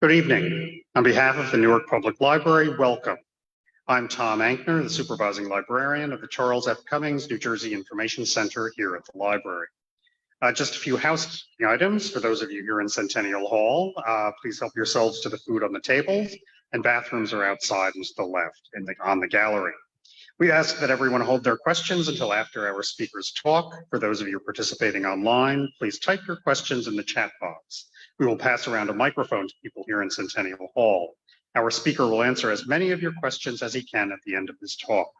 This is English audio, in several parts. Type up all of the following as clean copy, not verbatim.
Good evening. On behalf of the Newark Public Library, welcome. I'm Tom Ankner, the supervising librarian of the Charles F. Cummings New Jersey Information Center here at the library. Just a few housekeeping items for those of you here in Centennial Hall. Please help yourselves to the food on the tables, and bathrooms are outside and to the left on the gallery. We ask that everyone hold their questions until after our speakers talk. For those of you participating online, please type your questions in the chat box. We will pass around a microphone to people here in Centennial Hall. Our speaker will answer as many of your questions as he can at the end of his talk.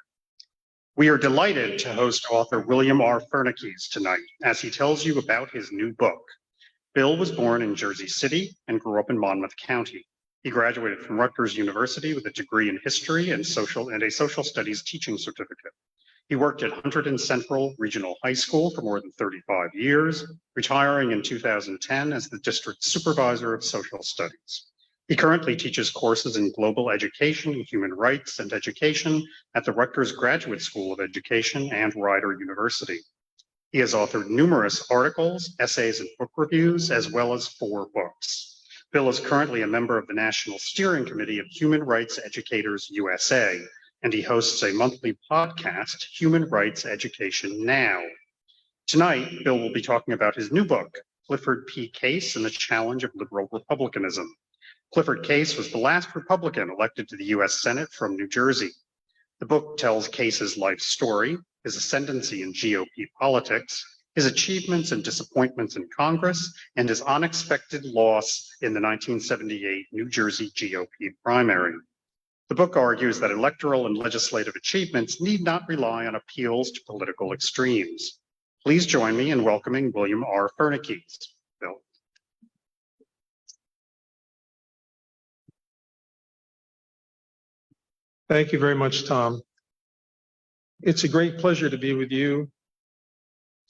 We are delighted to host author William R. Fernekes tonight as he tells you about his new book. Bill was born in Jersey City and grew up in Monmouth County. He graduated from Rutgers University with a degree in history and a social studies teaching certificate. He worked at Hunterdon and Central Regional High School for more than 35 years, retiring in 2010 as the district supervisor of social studies. He currently teaches courses in global education, human rights, and education at the Rutgers Graduate School of Education and Rider University. He has authored numerous articles, essays, and book reviews, as well as 4 books. Bill is currently a member of the National Steering Committee of Human Rights Educators USA, and he hosts a monthly podcast, Human Rights Education Now. Tonight, Bill will be talking about his new book, Clifford Case and the Challenge of Liberal Republicanism. Clifford Case was the last Republican elected to the U.S. Senate from New Jersey. The book tells Case's life story, his ascendancy in GOP politics, his achievements and disappointments in Congress, and his unexpected loss in the 1978 New Jersey GOP primary. The book argues that electoral and legislative achievements need not rely on appeals to political extremes. Please join me in welcoming William R. Fernekes. Bill. Thank you very much, Tom. It's a great pleasure to be with you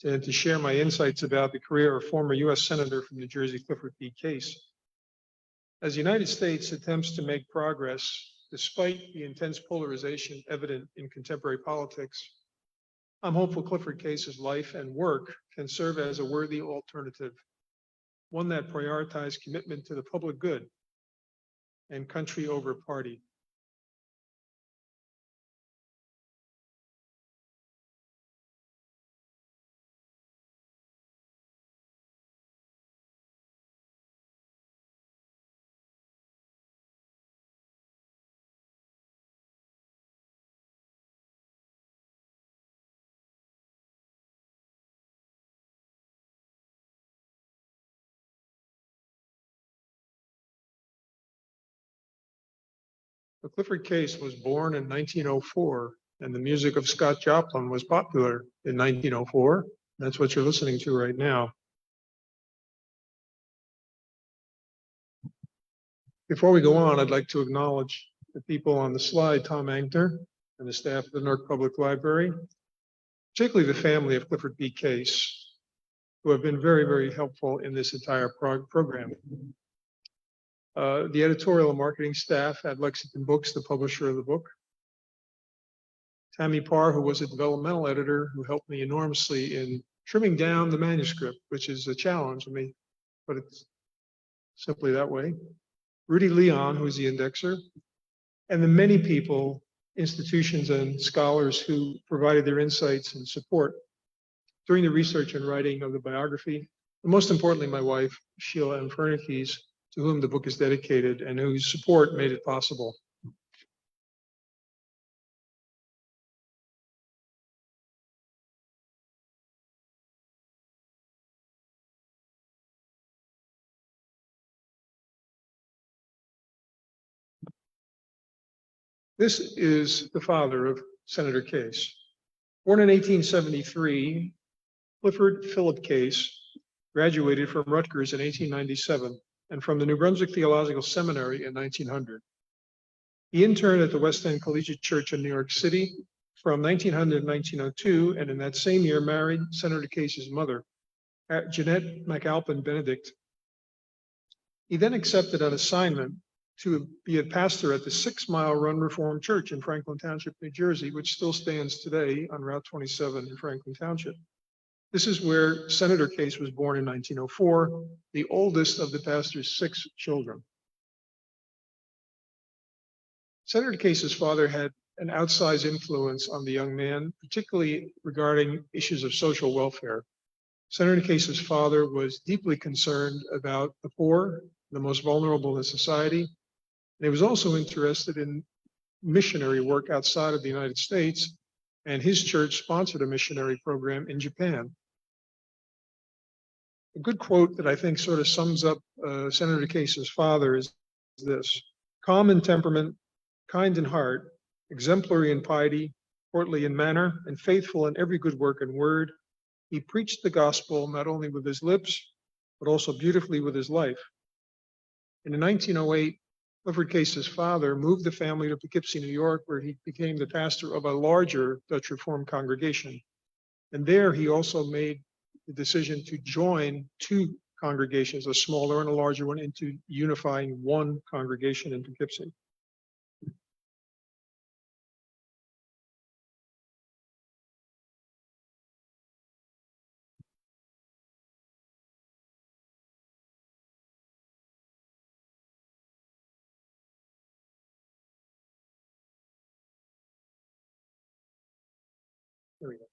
and to share my insights about the career of former U.S. Senator from New Jersey, Clifford Case. As the United States attempts to make progress, despite the intense polarization evident in contemporary politics, I'm hopeful Clifford Case's life and work can serve as a worthy alternative, one that prioritizes commitment to the public good and country over party. Clifford Case was born in 1904, and the music of Scott Joplin was popular in 1904. That's what you're listening to right now. Before we go on, I'd like to acknowledge the people on the slide, Tom Ankner and the staff of the Newark Public Library, particularly the family of Clifford Case, who have been very, very helpful in this entire program. The editorial and marketing staff at Lexington Books, the publisher of the book. Tammy Parr, who was a developmental editor, who helped me enormously in trimming down the manuscript, which is a challenge. But it's simply that way. Rudy Leon, who is the indexer, and the many people, institutions, and scholars who provided their insights and support during the research and writing of the biography. And most importantly, my wife, Sheila M. Fernekes, to whom the book is dedicated and whose support made it possible. This is the father of Senator Case. Born in 1873, Clifford Philip Case graduated from Rutgers in 1897 and from the New Brunswick Theological Seminary in 1900. He interned at the West End Collegiate Church in New York City from 1900 to 1902, and in that same year married Senator Case's mother, Jeanette McAlpin Benedict. He then accepted an assignment to be a pastor at the 6 Mile Run Reformed Church in Franklin Township, New Jersey, which still stands today on Route 27 in Franklin Township. This is where Senator Case was born in 1904, the oldest of the pastor's 6 children. Senator Case's father had an outsized influence on the young man, particularly regarding issues of social welfare. Senator Case's father was deeply concerned about the poor, the most vulnerable in society, and he was also interested in missionary work outside of the United States, and his church sponsored a missionary program in Japan. A good quote that I think sort of sums up Senator Case's father is this: calm in temperament, kind in heart, exemplary in piety, courtly in manner, and faithful in every good work and word, he preached the gospel not only with his lips, but also beautifully with his life. And in 1908, Clifford Case's father moved the family to Poughkeepsie, New York, where he became the pastor of a larger Dutch Reformed congregation. And there he also made the decision to join two congregations, a smaller and a larger one, into unifying one congregation in Poughkeepsie. There we go.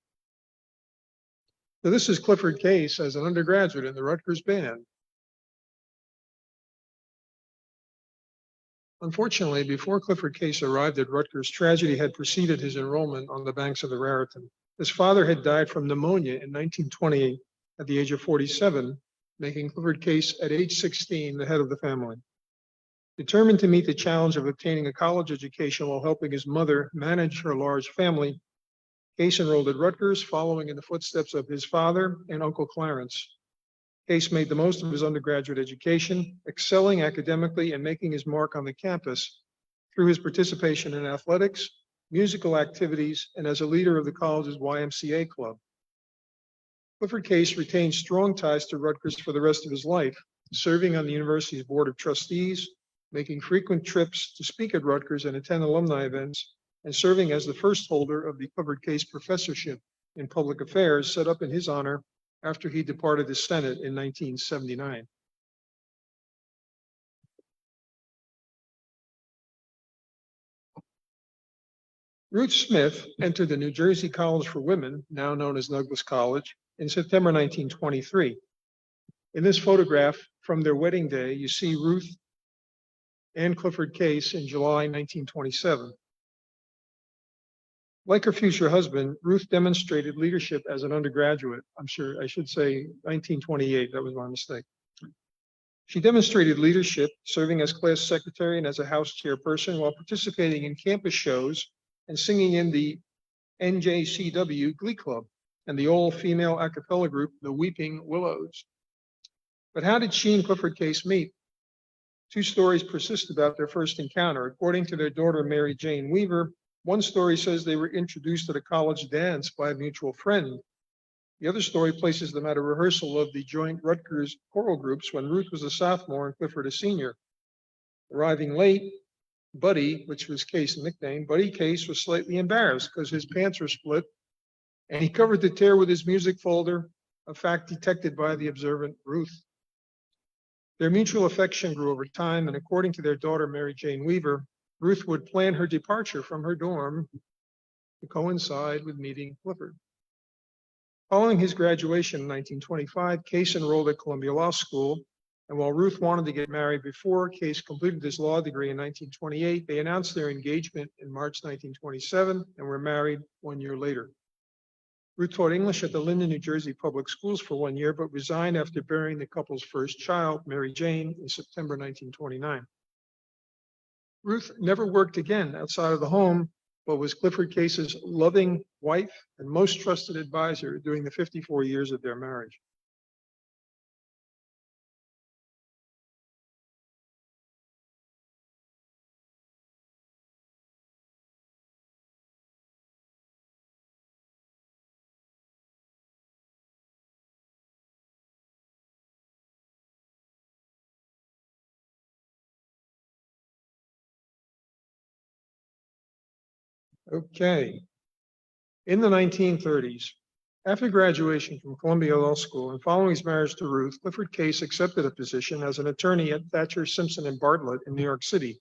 So this is Clifford Case as an undergraduate in the Rutgers band. Unfortunately, before Clifford Case arrived at Rutgers, tragedy had preceded his enrollment on the banks of the Raritan. His father had died from pneumonia in 1928 at the age of 47, making Clifford Case at age 16 the head of the family. Determined to meet the challenge of obtaining a college education while helping his mother manage her large family, Case enrolled at Rutgers, following in the footsteps of his father and Uncle Clarence. Case made the most of his undergraduate education, excelling academically and making his mark on the campus through his participation in athletics, musical activities, and as a leader of the college's YMCA club. Clifford Case retained strong ties to Rutgers for the rest of his life, serving on the university's board of trustees, making frequent trips to speak at Rutgers and attend alumni events, and serving as the first holder of the Clifford Case Professorship in Public Affairs, set up in his honor after he departed the Senate in 1979. Ruth Smith entered the New Jersey College for Women, now known as Douglass College, in September 1923. In this photograph from their wedding day, you see Ruth and Clifford Case in July 1927. Like her future husband, Ruth demonstrated leadership as an undergraduate. I should say 1928, that was my mistake. She demonstrated leadership, serving as class secretary and as a house chairperson while participating in campus shows and singing in the NJCW Glee Club and the all-female a cappella group, the Weeping Willows. But how did she and Clifford Case meet? Two stories persist about their first encounter. According to their daughter, Mary Jane Weaver, one story says they were introduced at a college dance by a mutual friend. The other story places them at a rehearsal of the joint Rutgers choral groups when Ruth was a sophomore and Clifford a senior. Arriving late, Buddy, which was Case's nickname, Buddy Case was slightly embarrassed because his pants were split, and he covered the tear with his music folder, a fact detected by the observant Ruth. Their mutual affection grew over time, and according to their daughter, Mary Jane Weaver, Ruth would plan her departure from her dorm to coincide with meeting Clifford. Following his graduation in 1925, Case enrolled at Columbia Law School, and while Ruth wanted to get married before Case completed his law degree in 1928, they announced their engagement in March 1927 and were married 1 year later. Ruth taught English at the Linden, New Jersey public schools for 1 year, but resigned after bearing the couple's first child, Mary Jane, in September 1929. Ruth never worked again outside of the home, but was Clifford Case's loving wife and most trusted advisor during the 54 years of their marriage. Okay. In the 1930s, after graduation from Columbia Law School and following his marriage to Ruth, Clifford Case accepted a position as an attorney at Thatcher, Simpson, and Bartlett in New York City.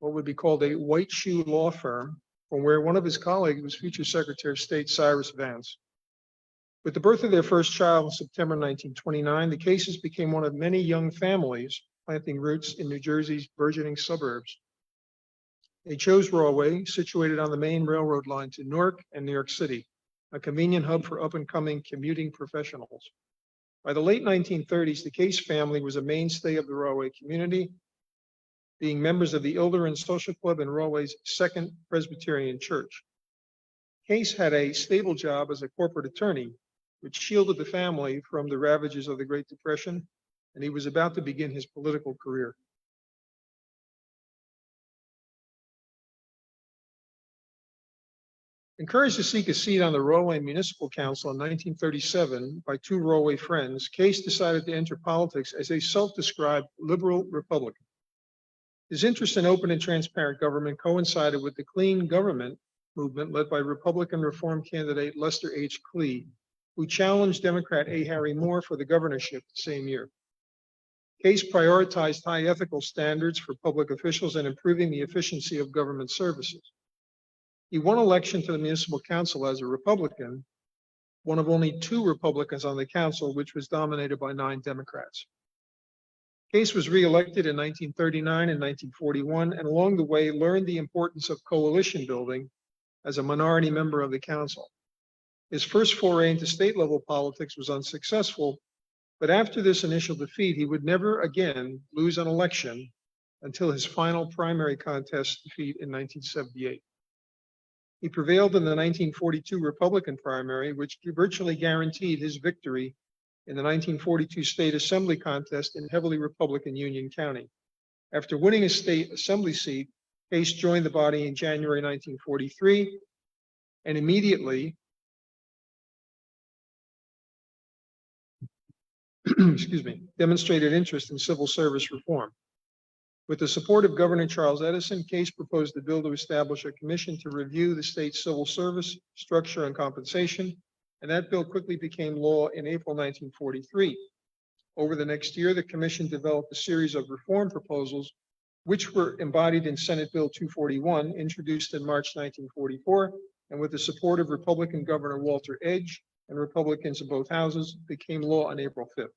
what would be called a white shoe law firm, from where one of his colleagues was future Secretary of State Cyrus Vance. With the birth of their first child in September 1929, the Cases became one of many young families planting roots in New Jersey's burgeoning suburbs. They chose Rahway, situated on the main railroad line to Newark and New York City, a convenient hub for up-and-coming commuting professionals. By the late 1930s, the Case family was a mainstay of the Rahway community, being members of the Ilderan Social Club and Rahway's Second Presbyterian Church. Case had a stable job as a corporate attorney, which shielded the family from the ravages of the Great Depression, and he was about to begin his political career. Encouraged to seek a seat on the Rahway Municipal Council in 1937 by two Rahway friends, Case decided to enter politics as a self-described liberal Republican. His interest in open and transparent government coincided with the clean government movement led by Republican reform candidate Lester H. Klee, who challenged Democrat A. Harry Moore for the governorship the same year. Case prioritized high ethical standards for public officials and improving the efficiency of government services. He won election to the municipal council as a Republican, one of only two Republicans on the council, which was dominated by 9 Democrats. Case was reelected in 1939 and 1941, and along the way learned the importance of coalition building as a minority member of the council. His first foray into state-level politics was unsuccessful, but after this initial defeat, he would never again lose an election until his final primary contest defeat in 1978. He prevailed in the 1942 Republican primary, which virtually guaranteed his victory in the 1942 state assembly contest in heavily Republican Union County. After winning a state assembly seat, Case joined the body in January 1943 and immediately demonstrated interest in civil service reform. With the support of Governor Charles Edison, Case proposed a bill to establish a commission to review the state's civil service structure and compensation, and that bill quickly became law in April 1943. Over the next year, the commission developed a series of reform proposals, which were embodied in Senate Bill 241, introduced in March 1944, and with the support of Republican Governor Walter Edge and Republicans in both houses, became law on April 5th.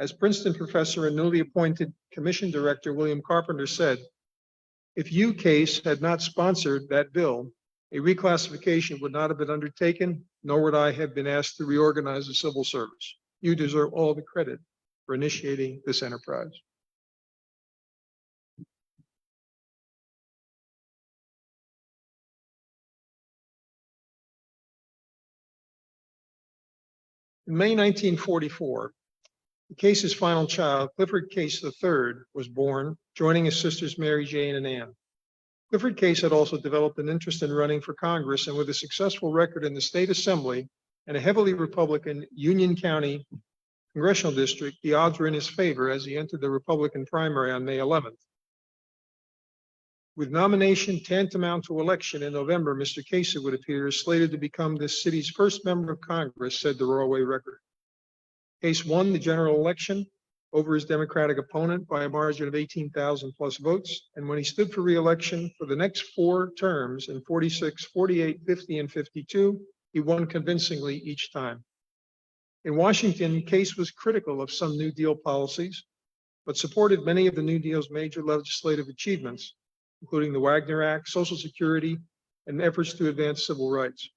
As Princeton professor and newly appointed commission director William Carpenter said, if you, Case, had not sponsored that bill, a reclassification would not have been undertaken, nor would I have been asked to reorganize the civil service. You deserve all the credit for initiating this enterprise. In May 1944, the Case's final child, Clifford Case III, was born, joining his sisters Mary Jane and Ann. Clifford Case had also developed an interest in running for Congress, and with a successful record in the state assembly and a heavily Republican Union County congressional district, the odds were in his favor as he entered the Republican primary on May 11th. With nomination tantamount to election in November, Mr. Case, it would appear, is slated to become this city's first member of Congress, said the Rahway Record. Case won the general election over his Democratic opponent by a margin of 18,000 plus votes. And when he stood for re-election for the next 4 terms in 46, 48, 50, and 52, he won convincingly each time. In Washington, Case was critical of some New Deal policies, but supported many of the New Deal's major legislative achievements, including the Wagner Act, Social Security, and efforts to advance civil rights.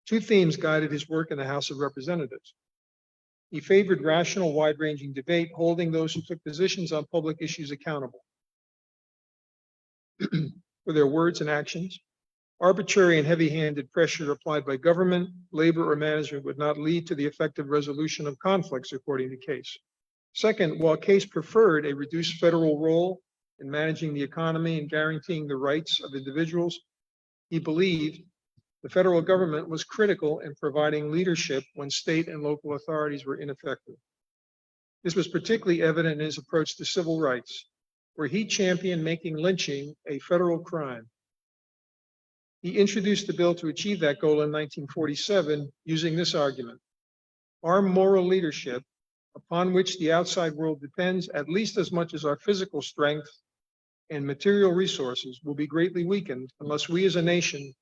2 themes guided his work in the House of Representatives. He favored rational, wide-ranging debate, holding those who took positions on public issues accountable for their words and actions. Arbitrary and heavy-handed pressure applied by government, labor, or management would not lead to the effective resolution of conflicts, according to Case. Second, while Case preferred a reduced federal role in managing the economy and guaranteeing the rights of individuals, he believed the federal government was critical in providing leadership when state and local authorities were ineffective. This was particularly evident in his approach to civil rights, where he championed making lynching a federal crime. He introduced the bill to achieve that goal in 1947 using this argument: our moral leadership, upon which the outside world depends at least as much as our physical strength, and material resources will be greatly weakened unless we as a nation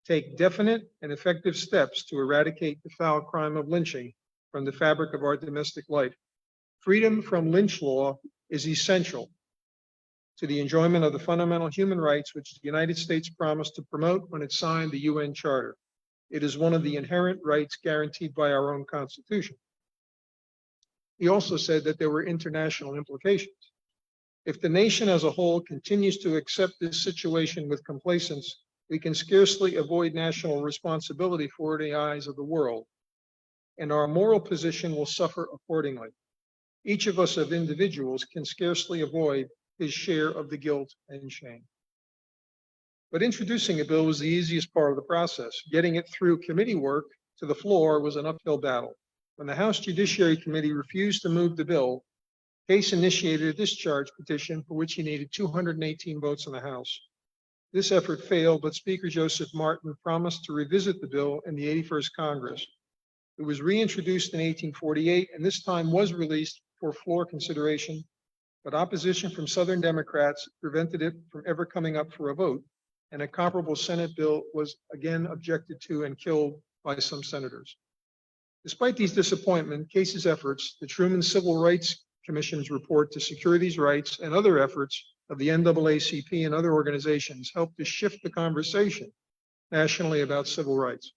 take definite and effective steps to eradicate the foul crime of lynching from the fabric of our domestic life. Freedom from lynch law is essential to the enjoyment of the fundamental human rights which the United States promised to promote when it signed the UN Charter. It is one of the inherent rights guaranteed by our own Constitution. He also said that there were international implications. If the nation as a whole continues to accept this situation with complacence, we can scarcely avoid national responsibility for the eyes of the world, and our moral position will suffer accordingly. Each of us as individuals can scarcely avoid his share of the guilt and shame. But introducing a bill was the easiest part of the process. Getting it through committee work to the floor was an uphill battle. When the House Judiciary Committee refused to move the bill, Case initiated a discharge petition for which he needed 218 votes in the House. This effort failed, but Speaker Joseph Martin promised to revisit the bill in the 81st Congress. It was reintroduced in 1848 and this time was released for floor consideration, but opposition from Southern Democrats prevented it from ever coming up for a vote, and a comparable Senate bill was again objected to and killed by some senators. Despite these disappointments, Case's efforts, the Truman Civil Rights Commission's report to secure these rights, and other efforts of the NAACP and other organizations helped to shift the conversation nationally about civil rights,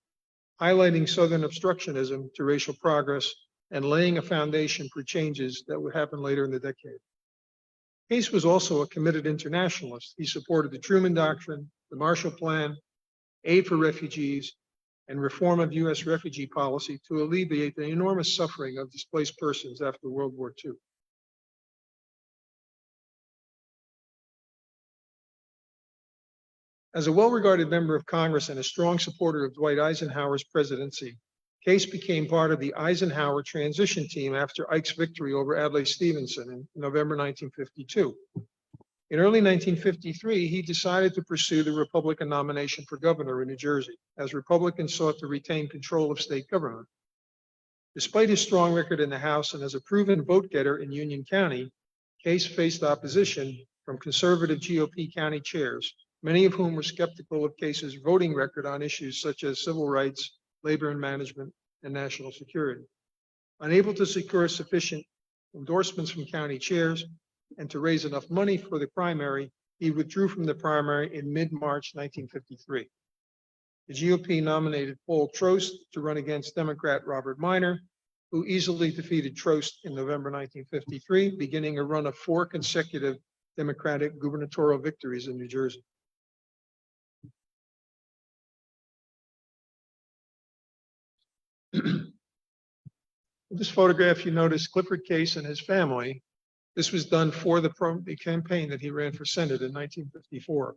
highlighting Southern obstructionism to racial progress and laying a foundation for changes that would happen later in the decade. Case was also a committed internationalist. He supported the Truman Doctrine, the Marshall Plan, aid for refugees, and reform of U.S. refugee policy to alleviate the enormous suffering of displaced persons after World War II. As a well-regarded member of Congress and a strong supporter of Dwight Eisenhower's presidency, Case became part of the Eisenhower transition team after Ike's victory over Adlai Stevenson in November 1952. In early 1953, he decided to pursue the Republican nomination for governor in New Jersey, as Republicans sought to retain control of state government. Despite his strong record in the House and as a proven vote-getter in Union County, Case faced opposition from conservative GOP county chairs, many of whom were skeptical of Case's voting record on issues such as civil rights, labor and management, and national security. Unable to secure sufficient endorsements from county chairs and to raise enough money for the primary, he withdrew from the primary in mid-March 1953. The GOP nominated Paul Trost to run against Democrat Robert Minor, who easily defeated Trost in November 1953, beginning a run of 4 consecutive Democratic gubernatorial victories in New Jersey. In this photograph, you notice Clifford Case and his family. This was done for the campaign that he ran for Senate in 1954.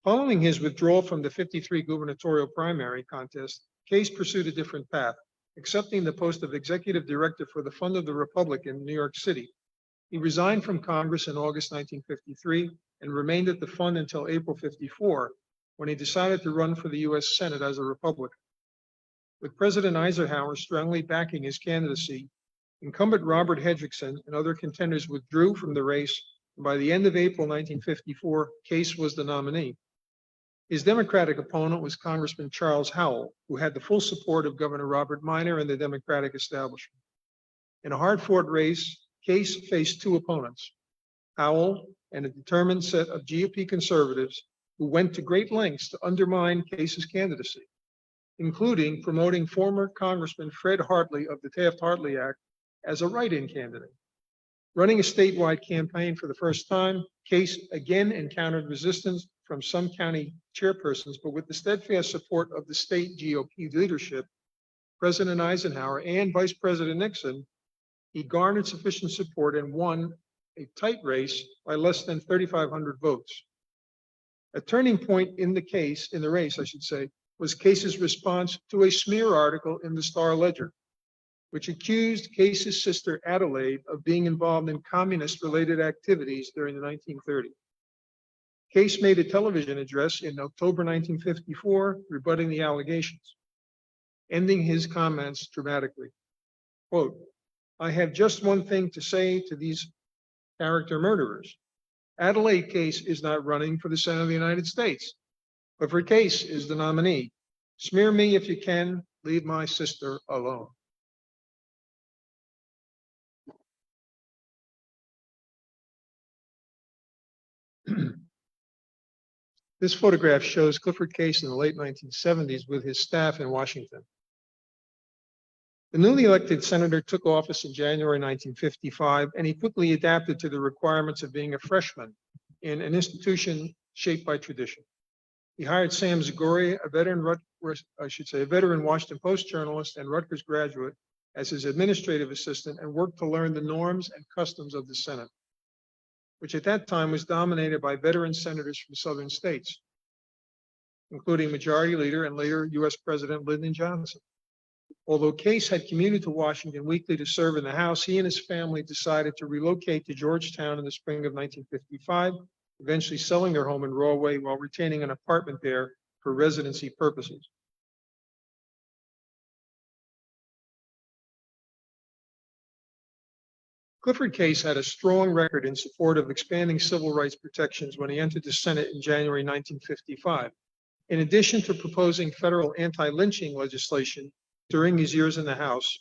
Following his withdrawal from the 53 gubernatorial primary contest, Case pursued a different path, accepting the post of executive director for the Fund of the Republic in New York City. He resigned from Congress in August 1953 and remained at the fund until April 54, when he decided to run for the U.S. Senate as a Republican. With President Eisenhower strongly backing his candidacy, incumbent Robert Hendrickson and other contenders withdrew from the race, and by the end of April 1954, Case was the nominee. His Democratic opponent was Congressman Charles Howell, who had the full support of Governor Robert Minor and the Democratic establishment. In a hard-fought race, Case faced 2 opponents, Howell and a determined set of GOP conservatives who went to great lengths to undermine Case's candidacy, including promoting former Congressman Fred Hartley of the Taft-Hartley Act as a write-in candidate. Running a statewide campaign for the first time, Case again encountered resistance from some county chairpersons, but with the steadfast support of the state GOP leadership, President Eisenhower and Vice President Nixon, he garnered sufficient support and won a tight race by less than 3,500 votes. A turning point in the race, was Case's response to a smear article in the Star Ledger, which accused Case's sister Adelaide of being involved in communist-related activities during the 1930s. Case made a television address in October 1954, rebutting the allegations, ending his comments dramatically. Quote, "I have just one thing to say to these character murderers. Adelaide Case is not running for the Senate of the United States. Clifford Case is the nominee. Smear me if you can, leave my sister alone. This photograph shows Clifford Case in the late 1970s with his staff in Washington. The newly elected senator took office in January 1955, and he quickly adapted to the requirements of being a freshman in an institution shaped by tradition. He hired Sam Zagori, a veteran Washington Post journalist and Rutgers graduate, as his administrative assistant, and worked to learn the norms and customs of the Senate, which at that time was dominated by veteran senators from southern states, including Majority Leader and later U.S. President Lyndon Johnson. Although Case had commuted to Washington weekly to serve in the House, he and his family decided to relocate to Georgetown in the spring of 1955, eventually selling their home in Rahway while retaining an apartment there for residency purposes. Clifford Case had a strong record in support of expanding civil rights protections when he entered the Senate in January 1955. In addition to proposing federal anti-lynching legislation during his years in the House,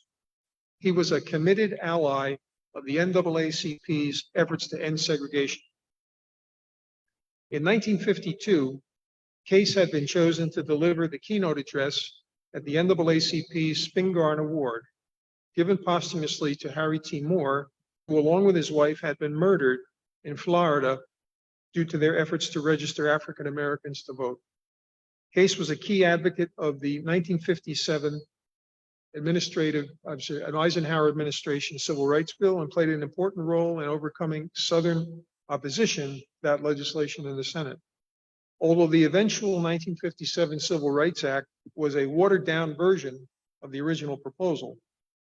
he was a committed ally of the NAACP's efforts to end segregation. In 1952, Case had been chosen to deliver the keynote address at the NAACP's Spingarn Award, given posthumously to Harry T. Moore, who along with his wife had been murdered in Florida due to their efforts to register African Americans to vote. Case was a key advocate of the 1957 Eisenhower administration civil rights bill and played an important role in overcoming Southern opposition to that legislation in the Senate. Although the eventual 1957 Civil Rights Act was a watered-down version of the original proposal,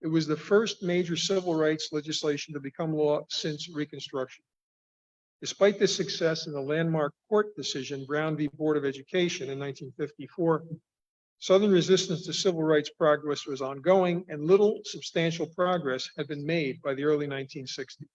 it was the first major civil rights legislation to become law since Reconstruction. Despite this success in the landmark court decision, Brown v. Board of Education in 1954, Southern resistance to civil rights progress was ongoing, and little substantial progress had been made by the early 1960s.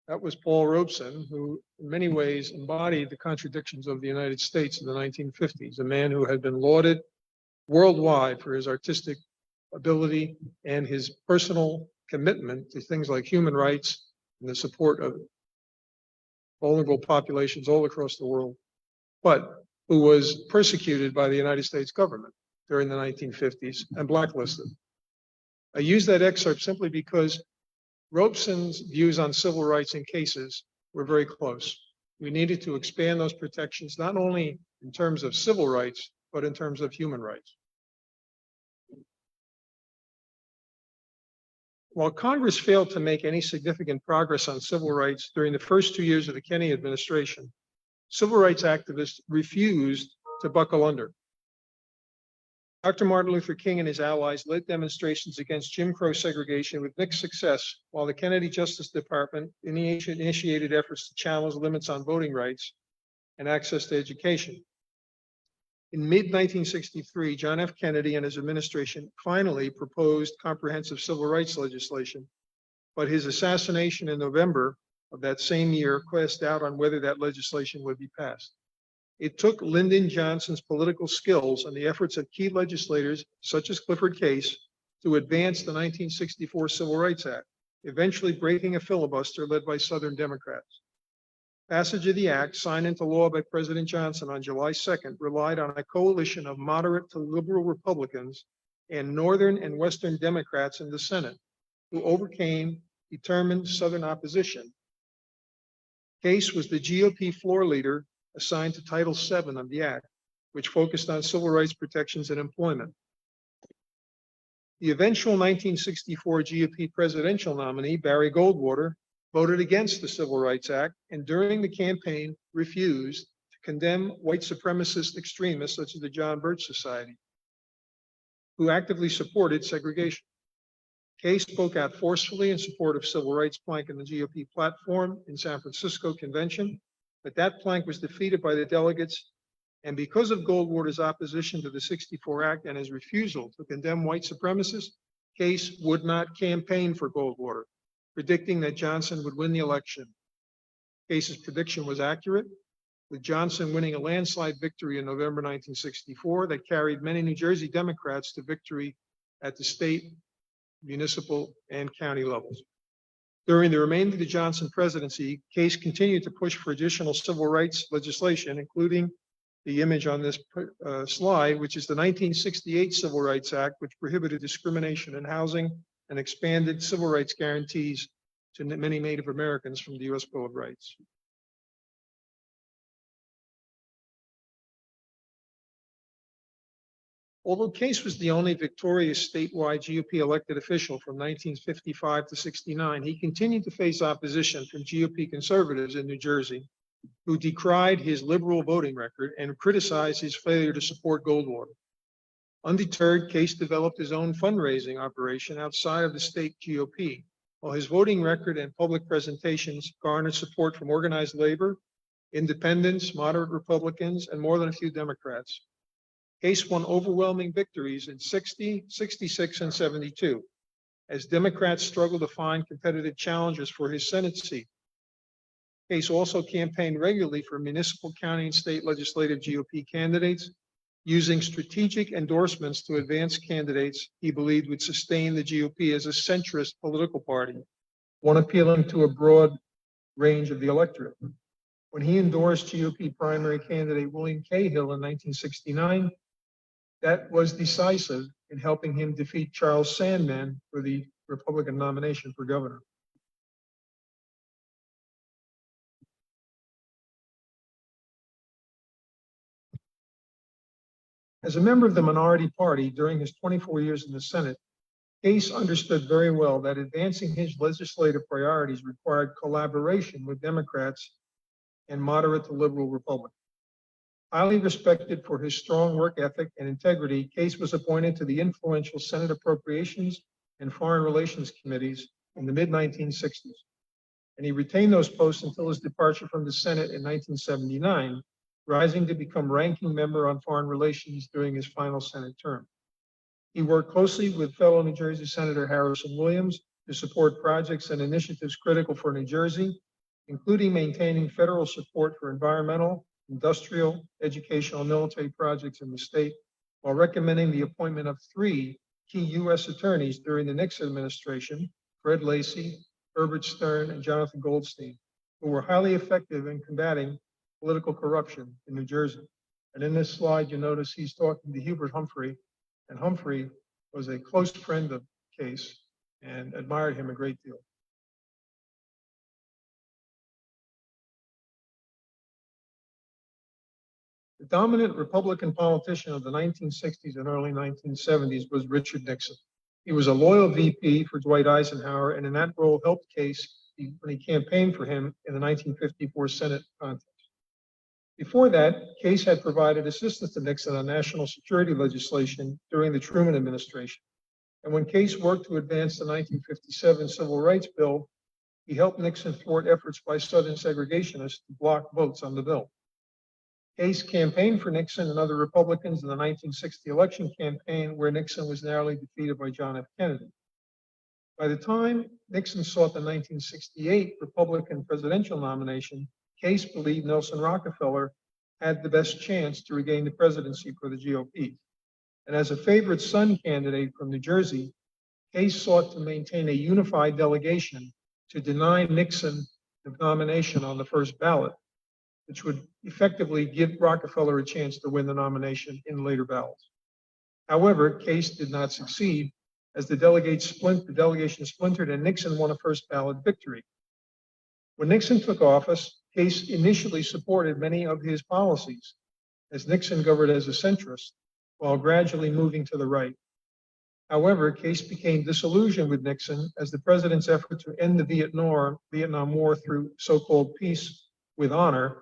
That was Paul Robeson, who in many ways embodied the contradictions of the United States in the 1950s, a man who had been lauded worldwide for his artistic ability and his personal commitment to things like human rights and the support of vulnerable populations all across the world, but who was persecuted by the United States government during the 1950s and blacklisted. I use that excerpt simply because Robeson's views on civil rights and cases were very close. We needed to expand those protections, not only in terms of civil rights, but in terms of human rights. While Congress failed to make any significant progress on civil rights during the first 2 years of the Kennedy administration, civil rights activists refused to buckle under. Dr. Martin Luther King and his allies led demonstrations against Jim Crow segregation with mixed success, while the Kennedy Justice Department initiated efforts to challenge limits on voting rights and access to education. In mid-1963, John F. Kennedy and his administration finally proposed comprehensive civil rights legislation, but his assassination in November of that same year cast doubt on whether that legislation would be passed. It took Lyndon Johnson's political skills and the efforts of key legislators, such as Clifford Case, to advance the 1964 Civil Rights Act, eventually breaking a filibuster led by Southern Democrats. Passage of the act, signed into law by President Johnson on July 2nd, relied on a coalition of moderate to liberal Republicans and Northern and Western Democrats in the Senate, who overcame determined Southern opposition. Case was the GOP floor leader assigned to Title VII of the Act, which focused on civil rights protections and employment. The eventual 1964 GOP presidential nominee, Barry Goldwater, voted against the Civil Rights Act and during the campaign refused to condemn white supremacist extremists such as the John Birch Society. who actively supported segregation. Case spoke out forcefully in support of civil rights plank in the GOP platform in San Francisco convention, but that plank was defeated by the delegates. And because of Goldwater's opposition to the '64 Act and his refusal to condemn white supremacists, Case would not campaign for Goldwater, predicting that Johnson would win the election. Case's prediction was accurate, with Johnson winning a landslide victory in November 1964 that carried many New Jersey Democrats to victory at the state, municipal, and county levels. During the remainder of the Johnson presidency, Case continued to push for additional civil rights legislation, including the image on this slide, which is the 1968 Civil Rights Act, which prohibited discrimination in housing and expanded civil rights guarantees to many Native Americans from the U.S. Bill of Rights. Although Case was the only victorious statewide GOP elected official from 1955 to '69, he continued to face opposition from GOP conservatives in New Jersey, who decried his liberal voting record and criticized his failure to support Goldwater. Undeterred, Case developed his own fundraising operation outside of the state GOP, while his voting record and public presentations garnered support from organized labor, independents, moderate Republicans, and more than a few Democrats. Case won overwhelming victories in '60, '66, and '72, as Democrats struggled to find competitive challengers for his Senate seat. Case also campaigned regularly for municipal, county, and state legislative GOP candidates, using strategic endorsements to advance candidates he believed would sustain the GOP as a centrist political party, one appealing to a broad range of the electorate. When he endorsed GOP primary candidate William Cahill in 1969, that was decisive in helping him defeat Charles Sandman for the Republican nomination for governor. As a member of the minority party during his 24 years in the Senate, Case understood very well that advancing his legislative priorities required collaboration with Democrats and moderate to liberal Republicans. Highly respected for his strong work ethic and integrity, Case was appointed to the influential Senate Appropriations and Foreign Relations Committees in the mid-1960s, and he retained those posts until his departure from the Senate in 1979, rising to become ranking member on foreign relations during his final Senate term. He worked closely with fellow New Jersey Senator Harrison Williams to support projects and initiatives critical for New Jersey, including maintaining federal support for environmental, industrial, educational, and military projects in the state, while recommending the appointment of 3 key U.S. attorneys during the Nixon administration, Fred Lacey, Herbert Stern, and Jonathan Goldstein, who were highly effective in combating political corruption in New Jersey. And in this slide, you notice he's talking to Hubert Humphrey, and Humphrey was a close friend of Case and admired him a great deal. The dominant Republican politician of the 1960s and early 1970s was Richard Nixon. He was a loyal VP for Dwight Eisenhower, and in that role helped Case when he campaigned for him in the 1954 Senate contest. Before that, Case had provided assistance to Nixon on national security legislation during the Truman administration. And when Case worked to advance the 1957 Civil Rights Bill, he helped Nixon thwart efforts by Southern segregationists to block votes on the bill. Case campaigned for Nixon and other Republicans in the 1960 election campaign, where Nixon was narrowly defeated by John F. Kennedy. By the time Nixon sought the 1968 Republican presidential nomination, Case believed Nelson Rockefeller had the best chance to regain the presidency for the GOP. And as a favorite son candidate from New Jersey, Case sought to maintain a unified delegation to deny Nixon the nomination on the first ballot, which would effectively give Rockefeller a chance to win the nomination in later ballots. However, Case did not succeed, as the delegation splintered and Nixon won a first ballot victory. When Nixon took office, Case initially supported many of his policies, as Nixon governed as a centrist, while gradually moving to the right. However, Case became disillusioned with Nixon as the president's effort to end the Vietnam War through so-called peace with honor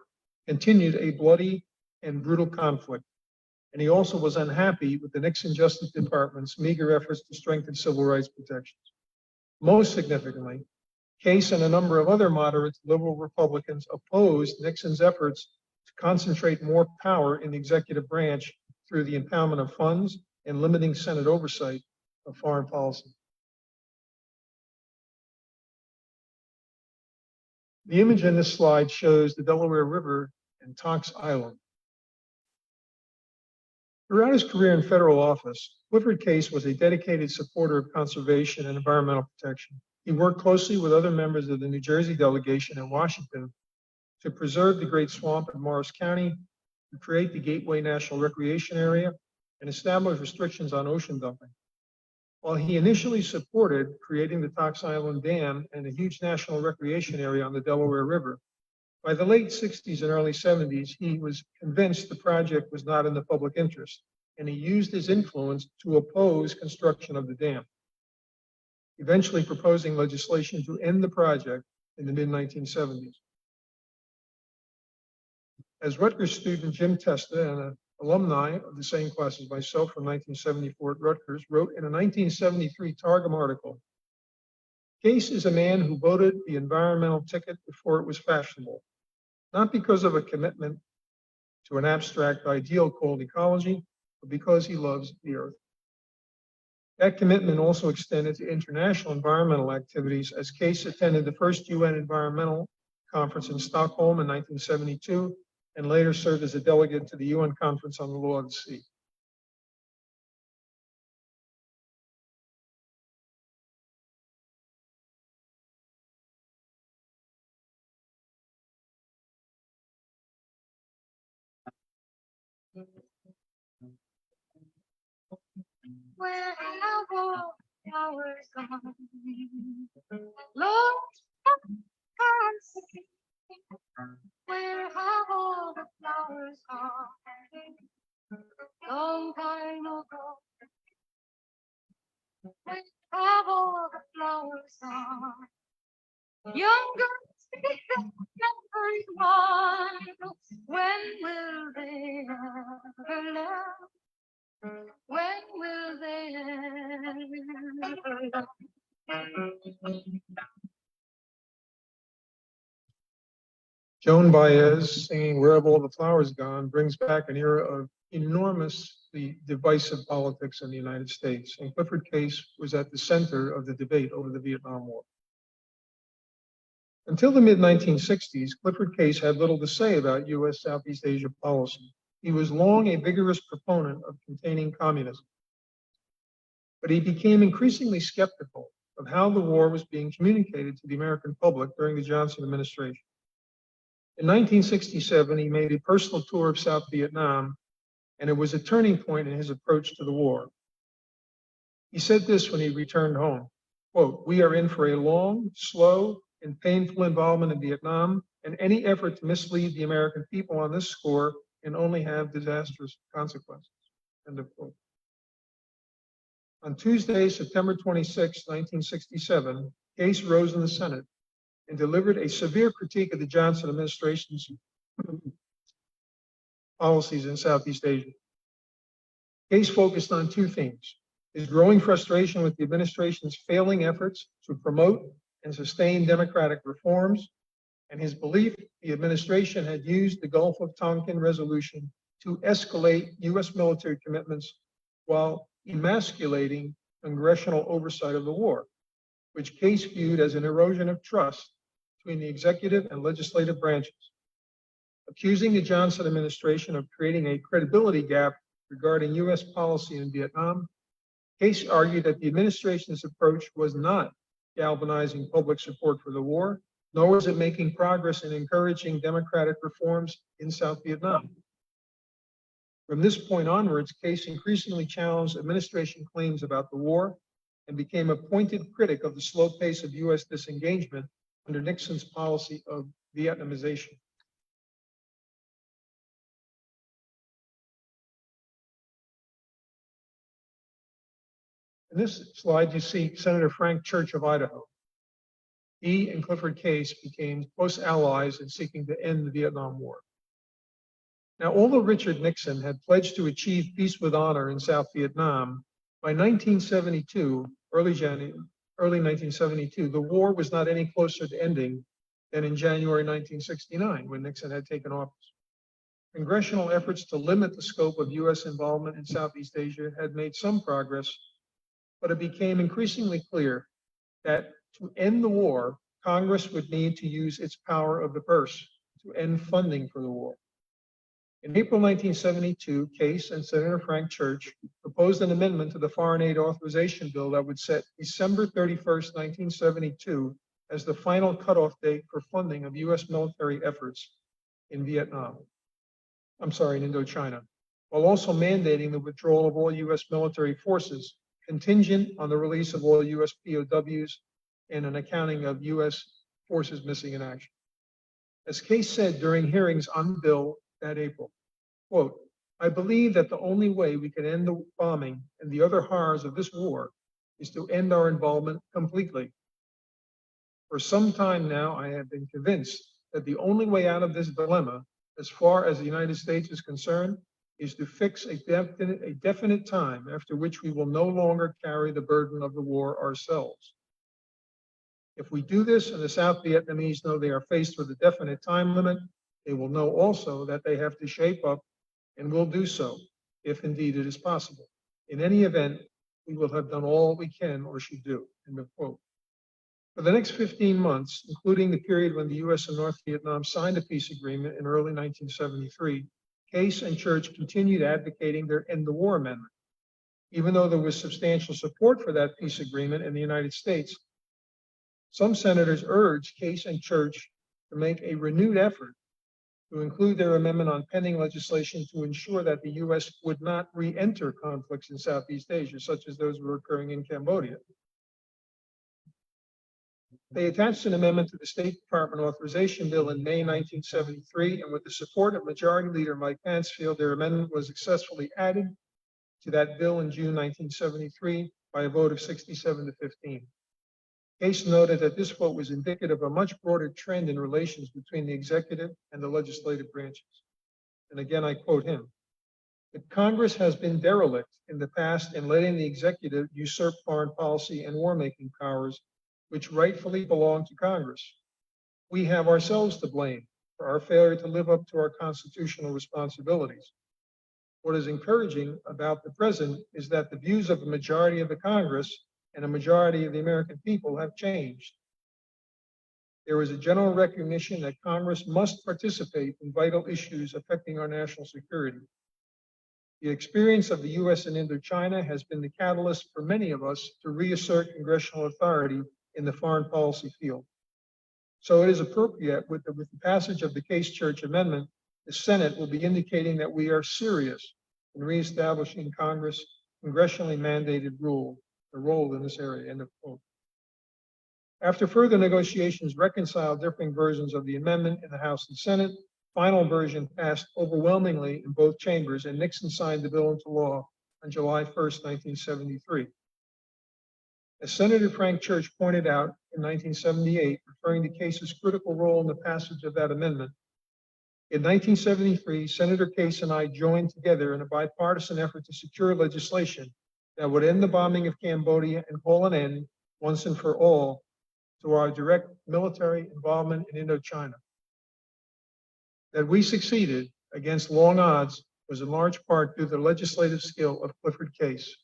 continued a bloody and brutal conflict. and he also was unhappy with the Nixon Justice Department's meager efforts to strengthen civil rights protections. Most significantly, Case and a number of other moderate liberal Republicans opposed Nixon's efforts to concentrate more power in the executive branch through the impoundment of funds and limiting Senate oversight of foreign policy. The image in this slide shows the Delaware River and Tonks Island. Throughout his career in federal office, Clifford Case was a dedicated supporter of conservation and environmental protection. He worked closely with other members of the New Jersey delegation in Washington to preserve the Great Swamp in Morris County, to create the Gateway National Recreation Area, and establish restrictions on ocean dumping. While he initially supported creating the Tonks Island Dam and a huge national recreation area on the Delaware River, by the late 60s and early 70s, he was convinced the project was not in the public interest, and he used his influence to oppose construction of the dam, eventually proposing legislation to end the project in the mid-1970s. As Rutgers student Jim Testa, and an alumni of the same class as myself from 1974 at Rutgers, wrote in a 1973 Targum article, Case is a man who voted the environmental ticket before it was fashionable, not because of a commitment to an abstract ideal called ecology, but because he loves the earth. That commitment also extended to international environmental activities, as Case attended the first UN Environmental Conference in Stockholm in 1972, and later served as a delegate to the UN Conference on the Law of the Sea. Where have all the flowers gone? Lord, can't see. Where have all the flowers gone? Long time ago. Where have all the flowers gone? Young girls, memory one. When will they ever love? When will they ever love? Joan Baez singing Where Have All the Flowers Gone brings back an era of enormously divisive politics in the United States, and Clifford Case was at the center of the debate over the Vietnam War. Until the mid-1960s, Clifford Case had little to say about U.S. Southeast Asia policy. He was long a vigorous proponent of containing communism, but he became increasingly skeptical of how the war was being communicated to the American public during the Johnson administration. In 1967, he made a personal tour of South Vietnam, and it was a turning point in his approach to the war. He said this when he returned home, quote, "We are in for a long, slow, and painful involvement in Vietnam, and any effort to mislead the American people on this score can only have disastrous consequences," end of quote. On Tuesday, September 26, 1967, Case rose in the Senate and delivered a severe critique of the Johnson administration's policies in Southeast Asia. Case focused on two themes: his growing frustration with the administration's failing efforts to promote and sustain democratic reforms, and his belief the administration had used the Gulf of Tonkin resolution to escalate U.S. military commitments while emasculating congressional oversight of the war, which Case viewed as an erosion of trust between the executive and legislative branches. Accusing the Johnson administration of creating a credibility gap regarding U.S. policy in Vietnam, Case argued that the administration's approach was not galvanizing public support for the war, nor was it making progress in encouraging democratic reforms in South Vietnam. From this point onwards, Case increasingly challenged administration claims about the war and became a pointed critic of the slow pace of U.S. disengagement under Nixon's policy of Vietnamization. In this slide, you see Senator Frank Church of Idaho. He and Clifford Case became close allies in seeking to end the Vietnam War. Now, although Richard Nixon had pledged to achieve peace with honor in South Vietnam, by 1972, early 1972, the war was not any closer to ending than in January 1969, when Nixon had taken office. Congressional efforts to limit the scope of U.S. involvement in Southeast Asia had made some progress, but it became increasingly clear that to end the war, Congress would need to use its power of the purse to end funding for the war. In April 1972, Case and Senator Frank Church proposed an amendment to the Foreign Aid Authorization Bill that would set December 31st, 1972 as the final cutoff date for funding of U.S. military efforts in Indochina, while also mandating the withdrawal of all U.S. military forces contingent on the release of all U.S. POWs and an accounting of U.S. forces missing in action. As Case said during hearings on the bill that April, quote, "I believe that the only way we can end the bombing and the other horrors of this war is to end our involvement completely. For some time now, I have been convinced that the only way out of this dilemma, as far as the United States is concerned, is to fix a definite time after which we will no longer carry the burden of the war ourselves. If we do this and the South Vietnamese know they are faced with a definite time limit, they will know also that they have to shape up and will do so, if indeed it is possible. In any event, we will have done all we can or should do," end of quote. For the next 15 months, including the period when the U.S. and North Vietnam signed a peace agreement in early 1973, Case and Church continued advocating their End the War Amendment. Even though there was substantial support for that peace agreement in the United States, some senators urged Case and Church to make a renewed effort to include their amendment on pending legislation to ensure that the U.S. would not re-enter conflicts in Southeast Asia, such as those were occurring in Cambodia. They attached an amendment to the State Department Authorization Bill in May 1973, and with the support of Majority Leader Mike Mansfield, their amendment was successfully added to that bill in June 1973 by a vote of 67 to 15. Case noted that this vote was indicative of a much broader trend in relations between the executive and the legislative branches. And again, I quote him, "But Congress has been derelict in the past in letting the executive usurp foreign policy and war-making powers which rightfully belong to Congress. We have ourselves to blame for our failure to live up to our constitutional responsibilities. What is encouraging about the present is that the views of the majority of the Congress and a majority of the American people have changed. There is a general recognition that Congress must participate in vital issues affecting our national security. The experience of the U.S. in Indochina has been the catalyst for many of us to reassert congressional authority in the foreign policy field. So it is appropriate with the passage of the Case Church Amendment, the Senate will be indicating that we are serious in reestablishing congressionally mandated role in this area, end of quote. After further negotiations reconciled differing versions of the amendment in the House and Senate, final version passed overwhelmingly in both chambers, and Nixon signed the bill into law on July 1st, 1973. As Senator Frank Church pointed out in 1978, referring to Case's critical role in the passage of that amendment, in 1973, Senator Case and I joined together in a bipartisan effort to secure legislation that would end the bombing of Cambodia and call an end, once and for all, to our direct military involvement in Indochina. That we succeeded against long odds was in large part due to the legislative skill of Clifford Case.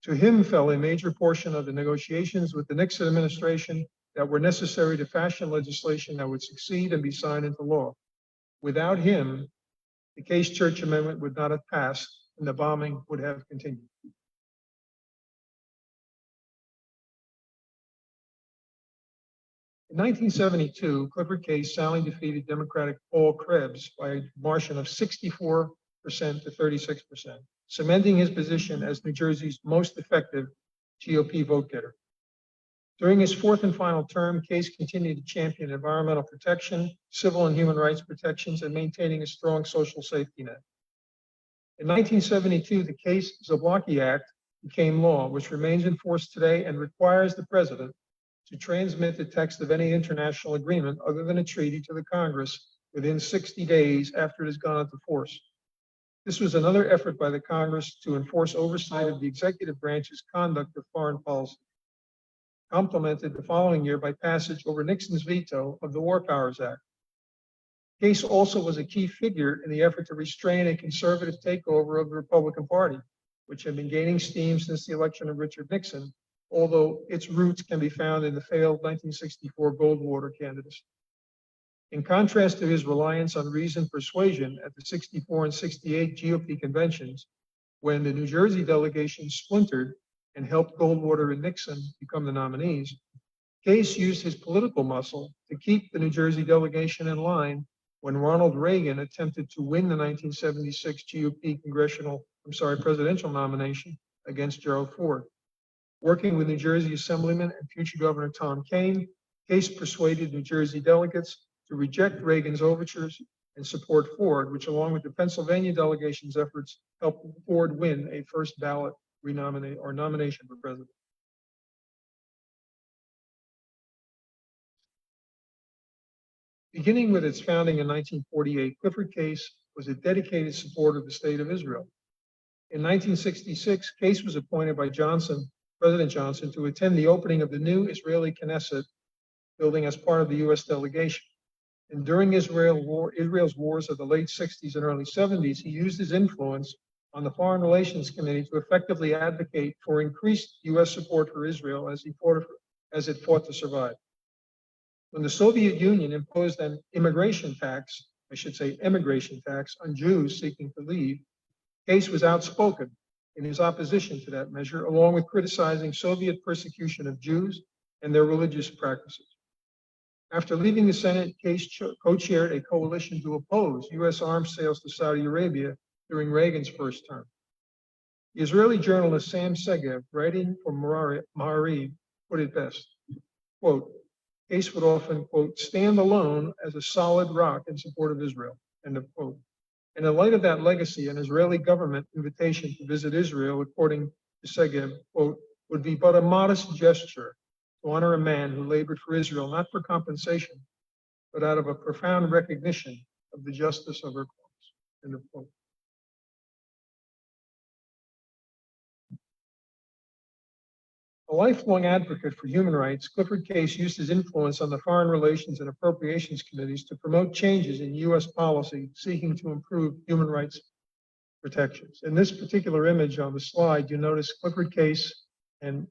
To him fell a major portion of the negotiations with the Nixon administration that were necessary to fashion legislation that would succeed and be signed into law. Without him, the Case Church Amendment would not have passed and the bombing would have continued. In 1972, Clifford Case soundly defeated Democratic Paul Krebs by a margin of 64% to 36%, cementing his position as New Jersey's most effective GOP vote getter. During his fourth and final term, Case continued to champion environmental protection, civil and human rights protections, and maintaining a strong social safety net. In 1972, the Case-Zablocki Act became law, which remains in force today and requires the president to transmit the text of any international agreement other than a treaty to the Congress within 60 days after it has gone into force. This was another effort by the Congress to enforce oversight of the executive branch's conduct of foreign policy, complemented the following year by passage over Nixon's veto of the War Powers Act. Case also was a key figure in the effort to restrain a conservative takeover of the Republican Party, which had been gaining steam since the election of Richard Nixon, although its roots can be found in the failed 1964 Goldwater candidacy. In contrast to his reliance on reasoned persuasion at the 64 and 68 GOP conventions, when the New Jersey delegation splintered and helped Goldwater and Nixon become the nominees, Case used his political muscle to keep the New Jersey delegation in line when Ronald Reagan attempted to win the 1976 GOP presidential nomination against Gerald Ford. Working with New Jersey Assemblyman and future Governor Tom Kean, Case persuaded New Jersey delegates to reject Reagan's overtures and support Ford, which, along with the Pennsylvania delegation's efforts, helped Ford win a first ballot nomination for president. Beginning with its founding in 1948, Clifford Case was a dedicated supporter of the state of Israel. In 1966, Case was appointed by President Johnson, to attend the opening of the new Israeli Knesset building as part of the U.S. delegation. And during Israel's wars of the late 60s and early 70s, he used his influence on the Foreign Relations Committee to effectively advocate for increased U.S. support for Israel as it fought to survive. When the Soviet Union imposed an emigration tax on Jews seeking to leave, Case was outspoken in his opposition to that measure, along with criticizing Soviet persecution of Jews and their religious practices. After leaving the Senate, Case co-chaired a coalition to oppose U.S. arms sales to Saudi Arabia during Reagan's first term. The Israeli journalist Sam Segev, writing for Ma'ariv, put it best, quote, Case would often, quote, stand alone as a solid rock in support of Israel, end of quote. And in light of that legacy, an Israeli government invitation to visit Israel, according to Segev, quote, would be but a modest gesture to honor a man who labored for Israel, not for compensation, but out of a profound recognition of the justice of her cause, end of quote. A lifelong advocate for human rights, Clifford Case used his influence on the Foreign Relations and Appropriations Committees to promote changes in U.S. policy seeking to improve human rights protections. In this particular image on the slide, you notice Clifford Case and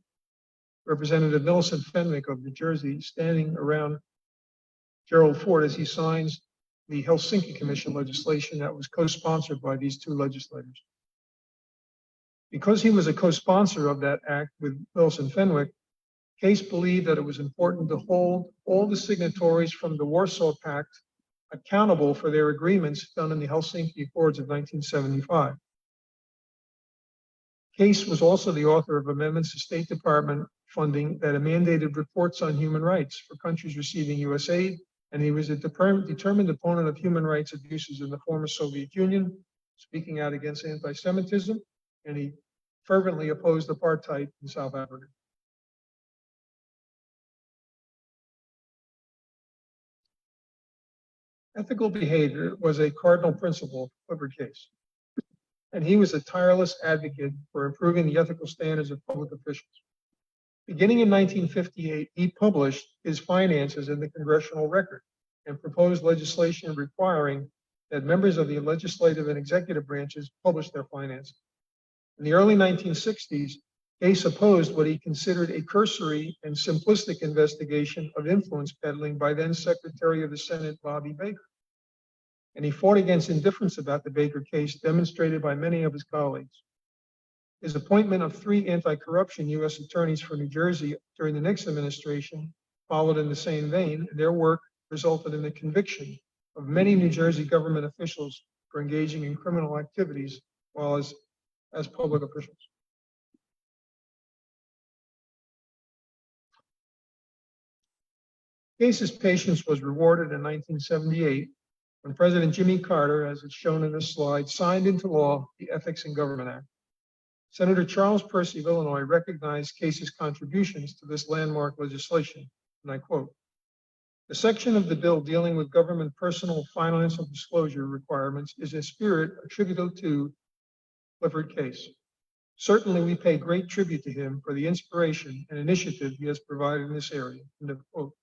Representative Millicent Fenwick of New Jersey standing around Gerald Ford as he signs the Helsinki Commission legislation that was co-sponsored by these two legislators. Because he was a co-sponsor of that act with Millicent Fenwick, Case believed that it was important to hold all the signatories from the Warsaw Pact accountable for their agreements done in the Helsinki Accords of 1975. Case was also the author of amendments to State Department funding that mandated reports on human rights for countries receiving U.S. aid, and he was a determined opponent of human rights abuses in the former Soviet Union, speaking out against anti-Semitism, and he fervently opposed apartheid in South Africa. Ethical behavior was a cardinal principle of Clifford Case, and he was a tireless advocate for improving the ethical standards of public officials. Beginning in 1958, he published his finances in the Congressional Record and proposed legislation requiring that members of the legislative and executive branches publish their finances. In the early 1960s, Case opposed what he considered a cursory and simplistic investigation of influence peddling by then Secretary of the Senate, Bobby Baker. And he fought against indifference about the Baker case demonstrated by many of his colleagues. His appointment of 3 anti-corruption U.S. attorneys for New Jersey during the Nixon administration followed in the same vein, and their work resulted in the conviction of many New Jersey government officials for engaging in criminal activities while as public officials. Case's patience was rewarded in 1978 when President Jimmy Carter, as it's shown in this slide, signed into law the Ethics in Government Act. Senator Charles Percy of Illinois recognized Case's contributions to this landmark legislation, and I quote, The section of the bill dealing with government personal financial disclosure requirements is a spirit attributable to Clifford Case. Certainly, we pay great tribute to him for the inspiration and initiative he has provided in this area. End of quote.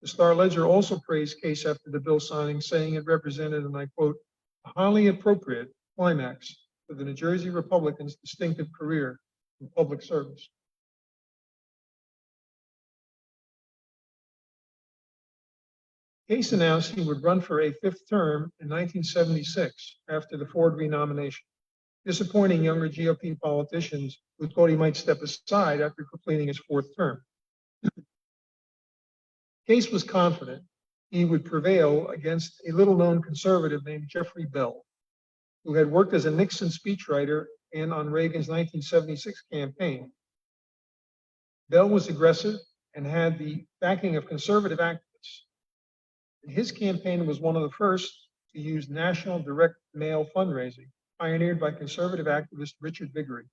The Star Ledger also praised Case after the bill signing, saying it represented, and I quote, a highly appropriate climax for the New Jersey Republicans' distinctive career in public service. Case announced he would run for a fifth term in 1976 after the Ford renomination, disappointing younger GOP politicians who thought he might step aside after completing his fourth term. Case was confident he would prevail against a little-known conservative named Jeffrey Bell, who had worked as a Nixon speechwriter and on Reagan's 1976 campaign. Bell was aggressive and had the backing of conservative activists. His campaign was one of the first to use national direct mail fundraising, pioneered by conservative activist Richard Viguerie.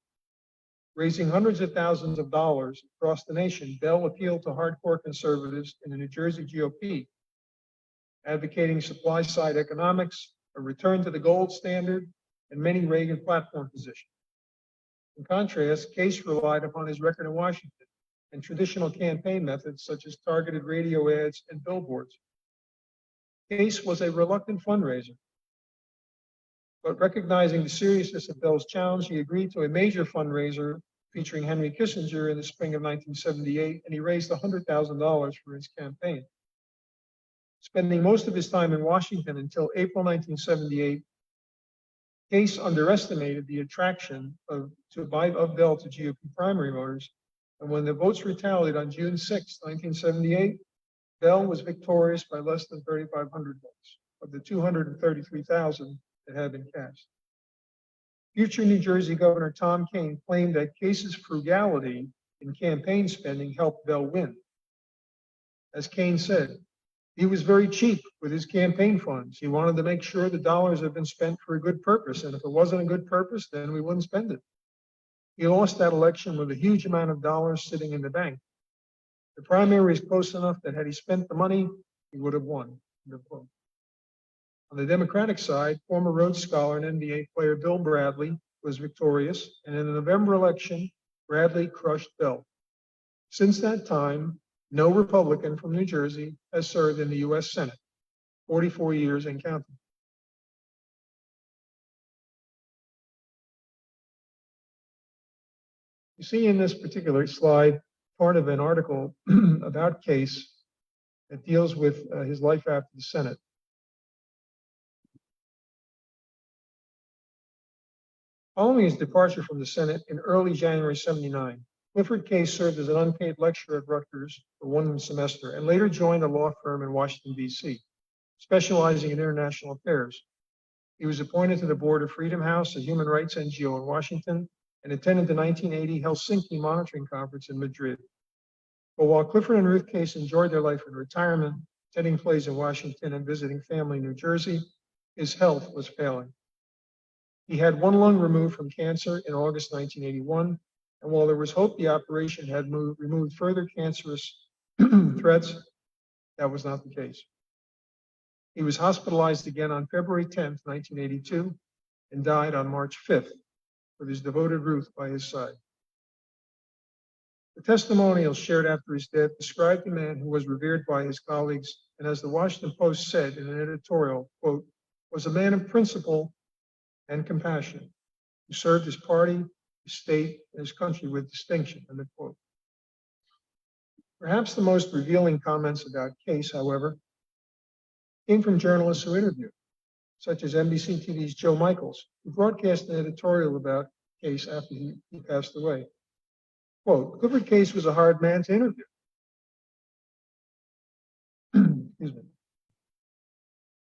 Raising hundreds of thousands of dollars across the nation, Bell appealed to hardcore conservatives in the New Jersey GOP, advocating supply-side economics, a return to the gold standard, and many Reagan platform positions. In contrast, Case relied upon his record in Washington and traditional campaign methods such as targeted radio ads and billboards. Case was a reluctant fundraiser, but recognizing the seriousness of Bell's challenge, he agreed to a major fundraiser featuring Henry Kissinger in the spring of 1978, and he raised $100,000 for his campaign. Spending most of his time in Washington until April 1978, Case underestimated the attraction of Bell to GOP primary voters, and when the votes were tallied on June 6, 1978, Bell was victorious by less than 3,500 votes of the 233,000 that had been cast. Future New Jersey Governor Tom Kean claimed that Case's frugality in campaign spending helped Bell win. As Kean said, he was very cheap with his campaign funds. He wanted to make sure the dollars had been spent for a good purpose, and if it wasn't a good purpose, then we wouldn't spend it. He lost that election with a huge amount of dollars sitting in the bank. The primary is close enough that had he spent the money, he would have won. On the Democratic side, former Rhodes Scholar and NBA player Bill Bradley was victorious, and in the November election, Bradley crushed Bell. Since that time, no Republican from New Jersey has served in the U.S. Senate, 44 years and counting. You see in this particular slide part of an article about Case that deals with his life after the Senate. Following his departure from the Senate in early January '79, Clifford Case served as an unpaid lecturer at Rutgers for one semester and later joined a law firm in Washington, D.C., specializing in international affairs. He was appointed to the board of Freedom House, a human rights NGO in Washington, and attended the 1980 Helsinki Monitoring Conference in Madrid. But while Clifford and Ruth Case enjoyed their life in retirement, attending plays in Washington and visiting family in New Jersey, his health was failing. He had one lung removed from cancer in August 1981, and while there was hope the operation had removed further cancerous threats, that was not the case. He was hospitalized again on February 10th, 1982, and died on March 5th, with his devoted Ruth by his side. The testimonials shared after his death described the man who was revered by his colleagues, and as the Washington Post said in an editorial, quote, was a man of principle and compassion, who served his party, his state, and his country with distinction, end of quote. Perhaps the most revealing comments about Case, however, came from journalists who interviewed, such as NBC TV's Joe Michaels, who broadcast an editorial about Case after he passed away. Quote, Clifford Case was a hard man to interview. Excuse me.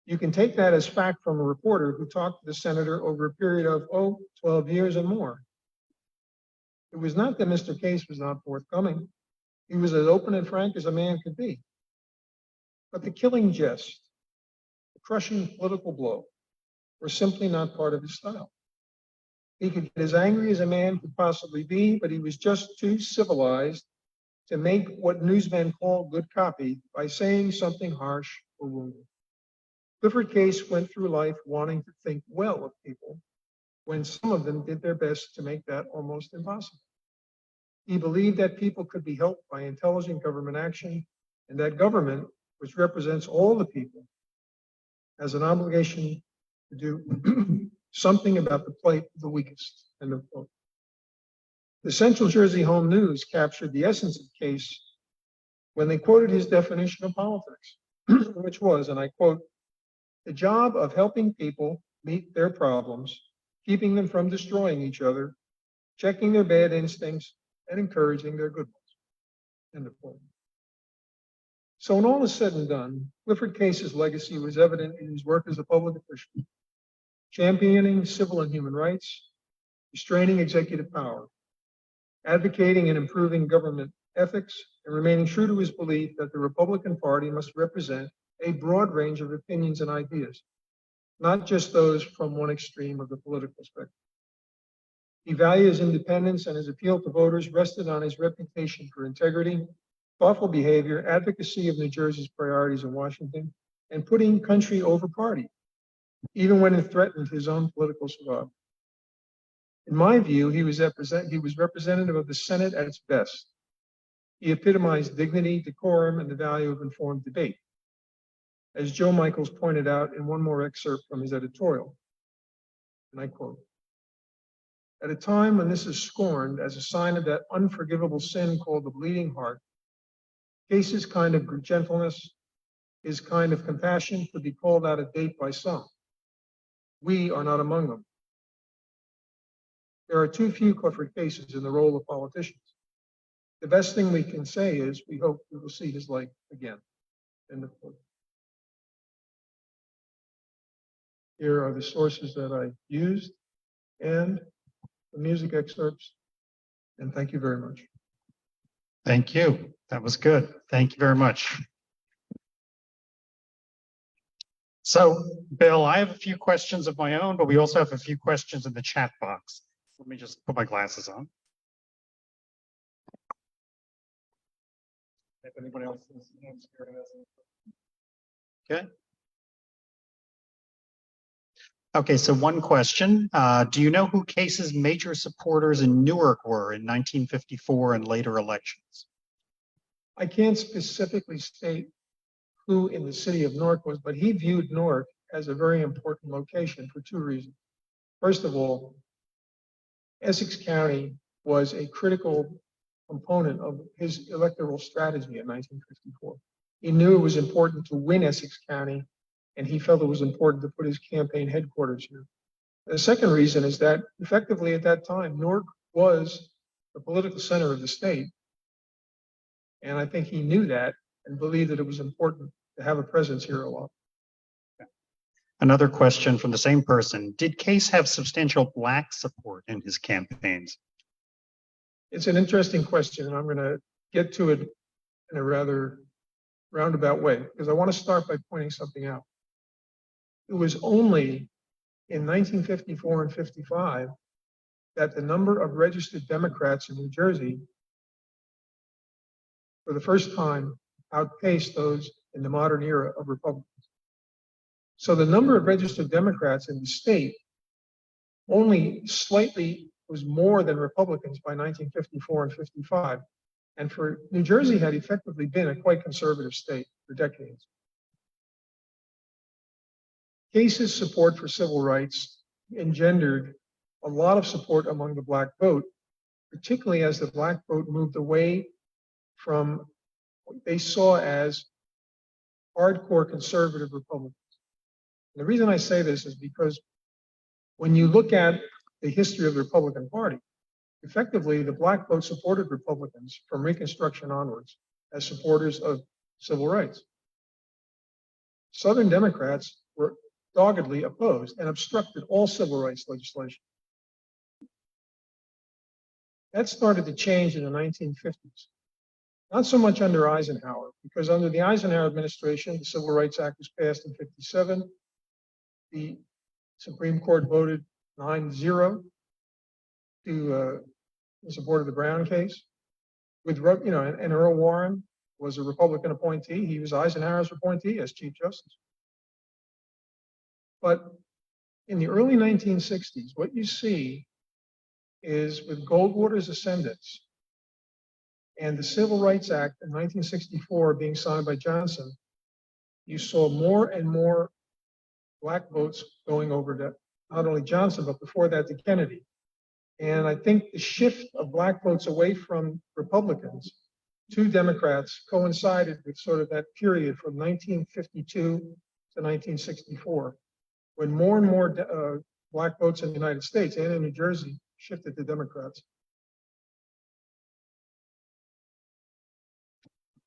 You can take that as fact from a reporter who talked to the senator over a period of, 12 years and more. It was not that Mr. Case was not forthcoming. He was as open and frank as a man could be. But the killing jest, the crushing political blow, were simply not part of his style. He could get as angry as a man could possibly be, but he was just too civilized to make what newsmen call good copy by saying something harsh or wounding. Clifford Case went through life wanting to think well of people when some of them did their best to make that almost impossible. He believed that people could be helped by intelligent government action and that government, which represents all the people, has an obligation to do something about the plight of the weakest. End of quote. The Central Jersey Home News captured the essence of Case when they quoted his definition of politics, which was, and I quote, the job of helping people meet their problems, keeping them from destroying each other, checking their bad instincts, and encouraging their good ones. End of quote. So when all is said and done, Clifford Case's legacy was evident in his work as a public official, championing civil and human rights, restraining executive power, advocating and improving government ethics, and remaining true to his belief that the Republican Party must represent a broad range of opinions and ideas, not just those from one extreme of the political spectrum. He valued his independence, and his appeal to voters rested on his reputation for integrity, thoughtful behavior, advocacy of New Jersey's priorities in Washington, and putting country over party, even when it threatened his own political survival. In my view, he was representative of the Senate at its best. He epitomized dignity, decorum, and the value of informed debate. As Joe Michaels pointed out in one more excerpt from his editorial, and I quote, at a time when this is scorned as a sign of that unforgivable sin called the bleeding heart, Case's kind of gentleness, his kind of compassion could be called out of date by some. We are not among them. There are too few Clifford Cases in the role of politicians. The best thing we can say is we hope we will see his like again. End of quote. Here are the sources that I used and the music excerpts. And thank you very much. Thank you. That was good. Thank you very much. So, Bill, I have a few questions of my own, but we also have a few questions in the chat box. Let me just put my glasses on. If anybody else is okay. Okay, so one question. Do you know who Case's major supporters in Newark were in 1954 and later elections? I can't specifically state who in the city of Newark was, but he viewed Newark as a very important location for two reasons. First of all, Essex County was a critical component of his electoral strategy in 1954. He knew it was important to win Essex County, and he felt it was important to put his campaign headquarters here. The second reason is that effectively at that time, Newark was the political center of the state. And I think he knew that and believed that it was important to have a presence here a lot. Another question from the same person. Did Case have substantial Black support in his campaigns? It's an interesting question, and I'm going to get to it in a rather roundabout way, because I want to start by pointing something out. It was only in 1954 and 55 that the number of registered Democrats in New Jersey, for the first time, outpaced those in the modern era of Republicans. So the number of registered Democrats in the state only slightly was more than Republicans by 1954 and 55. And for New Jersey had effectively been a quite conservative state for decades. Case's support for civil rights engendered a lot of support among the Black vote, particularly as the Black vote moved away from what they saw as hardcore conservative Republicans. And the reason I say this is because when you look at the history of the Republican Party, effectively the Black vote supported Republicans from Reconstruction onwards as supporters of civil rights. Southern Democrats were doggedly opposed and obstructed all civil rights legislation. That started to change in the 1950s. Not so much under Eisenhower, because under the Eisenhower administration, the Civil Rights Act was passed in 57. The Supreme Court voted 9-0 in support of the Brown case. and Earl Warren was a Republican appointee. He was Eisenhower's appointee as Chief Justice. But in the early 1960s, what you see is with Goldwater's ascendance and the Civil Rights Act in 1964 being signed by Johnson, you saw more and more black votes going over to not only Johnson, but before that to Kennedy. And I think the shift of black votes away from Republicans to Democrats coincided with sort of that period from 1952 to 1964, when more and more black votes in the United States and in New Jersey shifted to Democrats.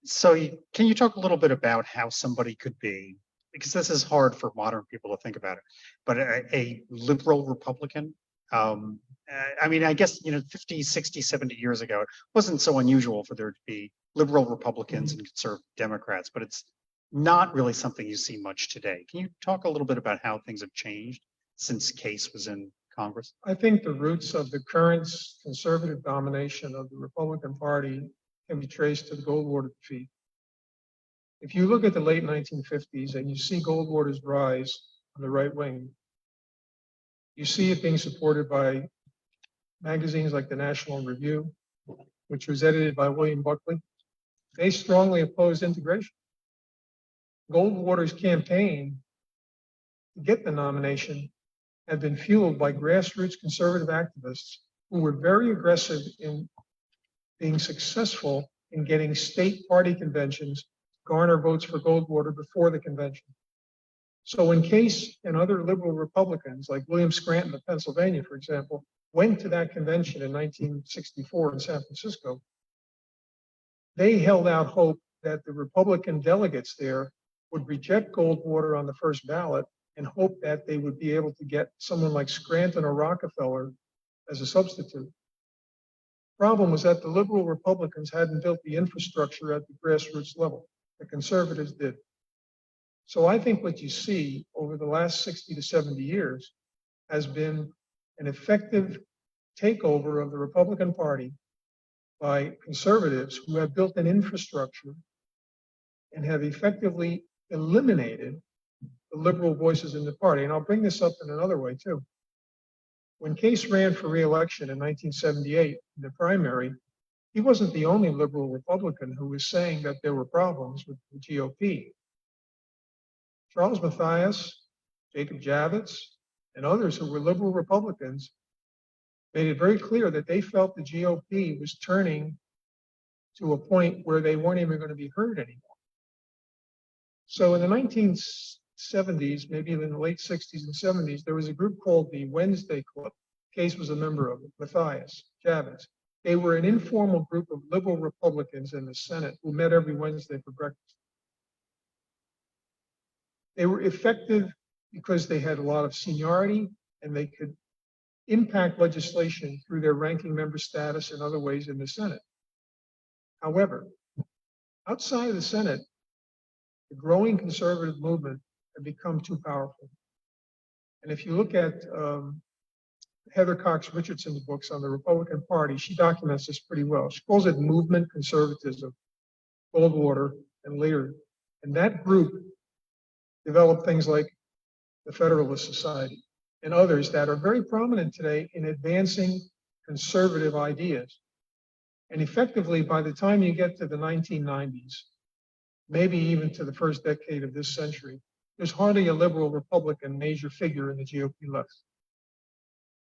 So can you talk a little bit about how somebody could be, because this is hard for modern people to think about it, but a liberal Republican? I mean, I guess, 50, 60, 70 years ago, it wasn't so unusual for there to be liberal Republicans and conservative Democrats, but it's not really something you see much today. Can you talk a little bit about how things have changed since Case was in Congress? I think the roots of the current conservative domination of the Republican Party can be traced to the Goldwater defeat. If you look at the late 1950s and you see Goldwater's rise on the right wing, you see it being supported by magazines like the National Review, which was edited by William Buckley. They strongly opposed integration. Goldwater's campaign to get the nomination had been fueled by grassroots conservative activists who were very aggressive in being successful in getting state party conventions to garner votes for Goldwater before the convention. So in Case and other liberal Republicans, like William Scranton of Pennsylvania, for example, went to that convention in 1964 in San Francisco, they held out hope that the Republican delegates there would reject Goldwater on the first ballot and hope that they would be able to get someone like Scranton or Rockefeller as a substitute. Problem was that the liberal Republicans hadn't built the infrastructure at the grassroots level. The conservatives did. So I think what you see over the last 60 to 70 years has been an effective takeover of the Republican Party by conservatives who have built an infrastructure and have effectively eliminated the liberal voices in the party. And I'll bring this up in another way too. When Case ran for re-election in 1978 in the primary, he wasn't the only liberal Republican who was saying that there were problems with the GOP. Charles Mathias, Jacob Javits, and others who were liberal Republicans made it very clear that they felt the GOP was turning to a point where they weren't even going to be heard anymore. So in the 1970s, maybe in the late 60s and 70s, there was a group called the Wednesday Club. Case was a member of it, Mathias, Javits. They were an informal group of liberal Republicans in the Senate who met every Wednesday for breakfast. They were effective because they had a lot of seniority and they could impact legislation through their ranking member status and other ways in the Senate. However, outside of the Senate, the growing conservative movement had become too powerful. And if you look at Heather Cox Richardson's books on the Republican Party, she documents this pretty well. She calls it movement conservatism, Goldwater, and later. And that group developed things like the Federalist Society and others that are very prominent today in advancing conservative ideas. And effectively, by the time you get to the 1990s, maybe even to the first decade of this century, there's hardly a liberal Republican major figure in the GOP left.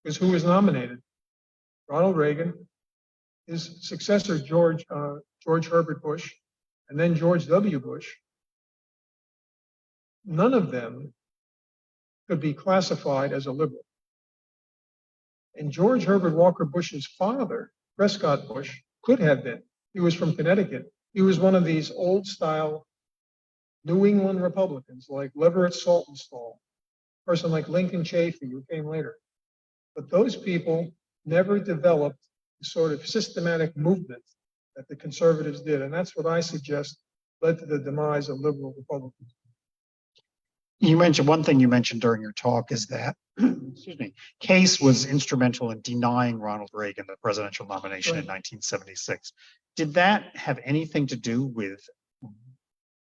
Because who was nominated? Ronald Reagan, his successor, George Herbert Bush, and then George W. Bush. None of them could be classified as a liberal. And George Herbert Walker Bush's father, Prescott Bush, could have been. He was from Connecticut. He was one of these old style New England Republicans like Leverett Saltonstall, a person like Lincoln Chafee, who came later. But those people never developed the sort of systematic movement that the conservatives did. And that's what I suggest led to the demise of liberal Republicans. You mentioned one thing you mentioned during your talk is that, excuse me, Case was instrumental in denying Ronald Reagan the presidential nomination in 1976. Did that have anything to do with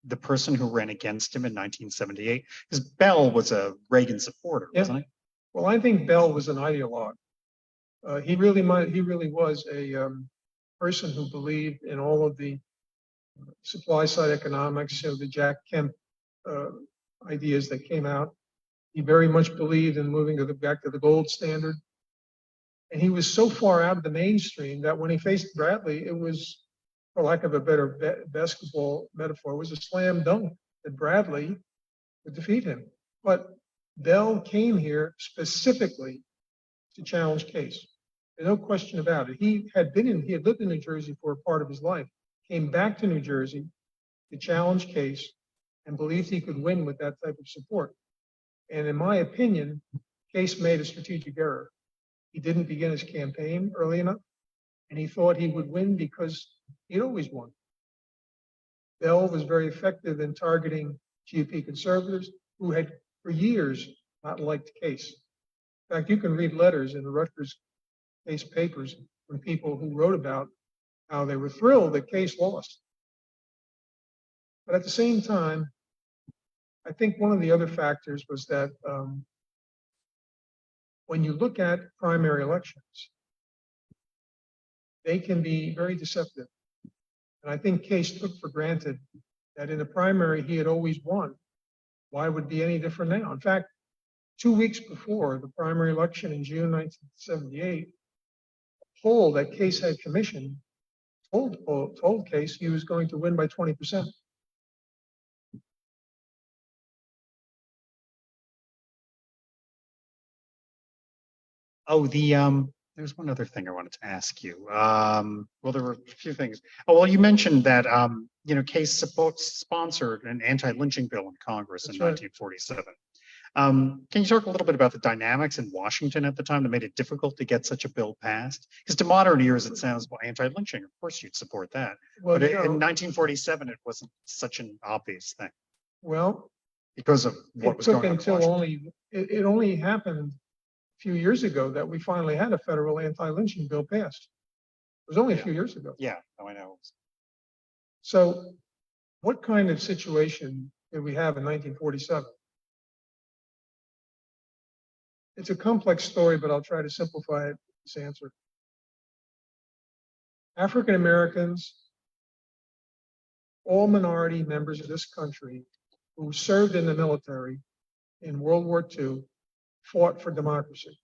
the person who ran against him in 1978? Because Bell was a Reagan supporter, wasn't he? Well, I think Bell was an ideologue. He really was a person who believed in all of the supply side economics, the Jack Kemp ideas that came out. He very much believed in moving back to the gold standard. And he was so far out of the mainstream that when he faced Bradley, it was, for lack of a better basketball metaphor, it was a slam dunk that Bradley would defeat him. But Bell came here specifically to challenge Case. There's no question about it. He had lived in New Jersey for a part of his life, came back to New Jersey to challenge Case, and believed he could win with that type of support. And in my opinion, Case made a strategic error. He didn't begin his campaign early enough, and he thought he would win because he'd always won. Bell was very effective in targeting GOP conservatives who had for years not liked Case. In fact, you can read letters in the Rutgers Case papers from people who wrote about how they were thrilled that Case lost. But at the same time, I think one of the other factors was that when you look at primary elections, they can be very deceptive. And I think Case took for granted that in the primary he had always won. Why would it be any different now? In fact, 2 weeks before the primary election in June 1978, a poll that Case had commissioned told Case he was going to win by 20%. Oh, there's one other thing I wanted to ask you. Well, there were a few things. Oh, well, you mentioned that, Case sponsored an anti-lynching bill in Congress in 1947. Can you talk a little bit about the dynamics in Washington at the time that made it difficult to get such a bill passed? Because to modern ears, it sounds, well, anti-lynching, of course you'd support that. Well, but in 1947, it wasn't such an obvious thing. Well, because of what was going on. It only happened a few years ago that we finally had a federal anti-lynching bill passed. It was only a few years ago. Yeah, I know. So what kind of situation did we have in 1947? It's a complex story, but I'll try to simplify this answer. African Americans, all minority members of this country who served in the military in World War II, fought for democracy.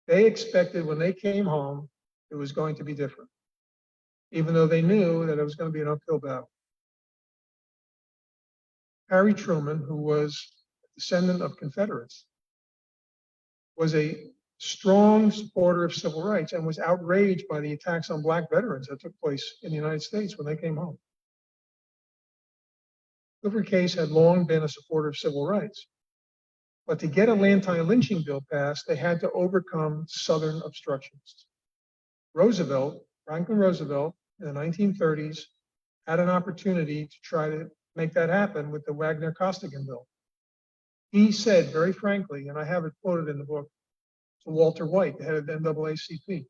They expected when they came home, it was going to be different, even though they knew that it was going to be an uphill battle. Harry Truman, who was a descendant of Confederates, was a strong supporter of civil rights and was outraged by the attacks on Black veterans that took place in the United States when they came home. Clifford Case had long been a supporter of civil rights. But to get an anti-lynching bill passed, they had to overcome Southern obstructions. Franklin Roosevelt, in the 1930s, had an opportunity to try to make that happen with the Wagner-Costigan bill. He said very frankly, and I have it quoted in the book, to Walter White, the head of the NAACP,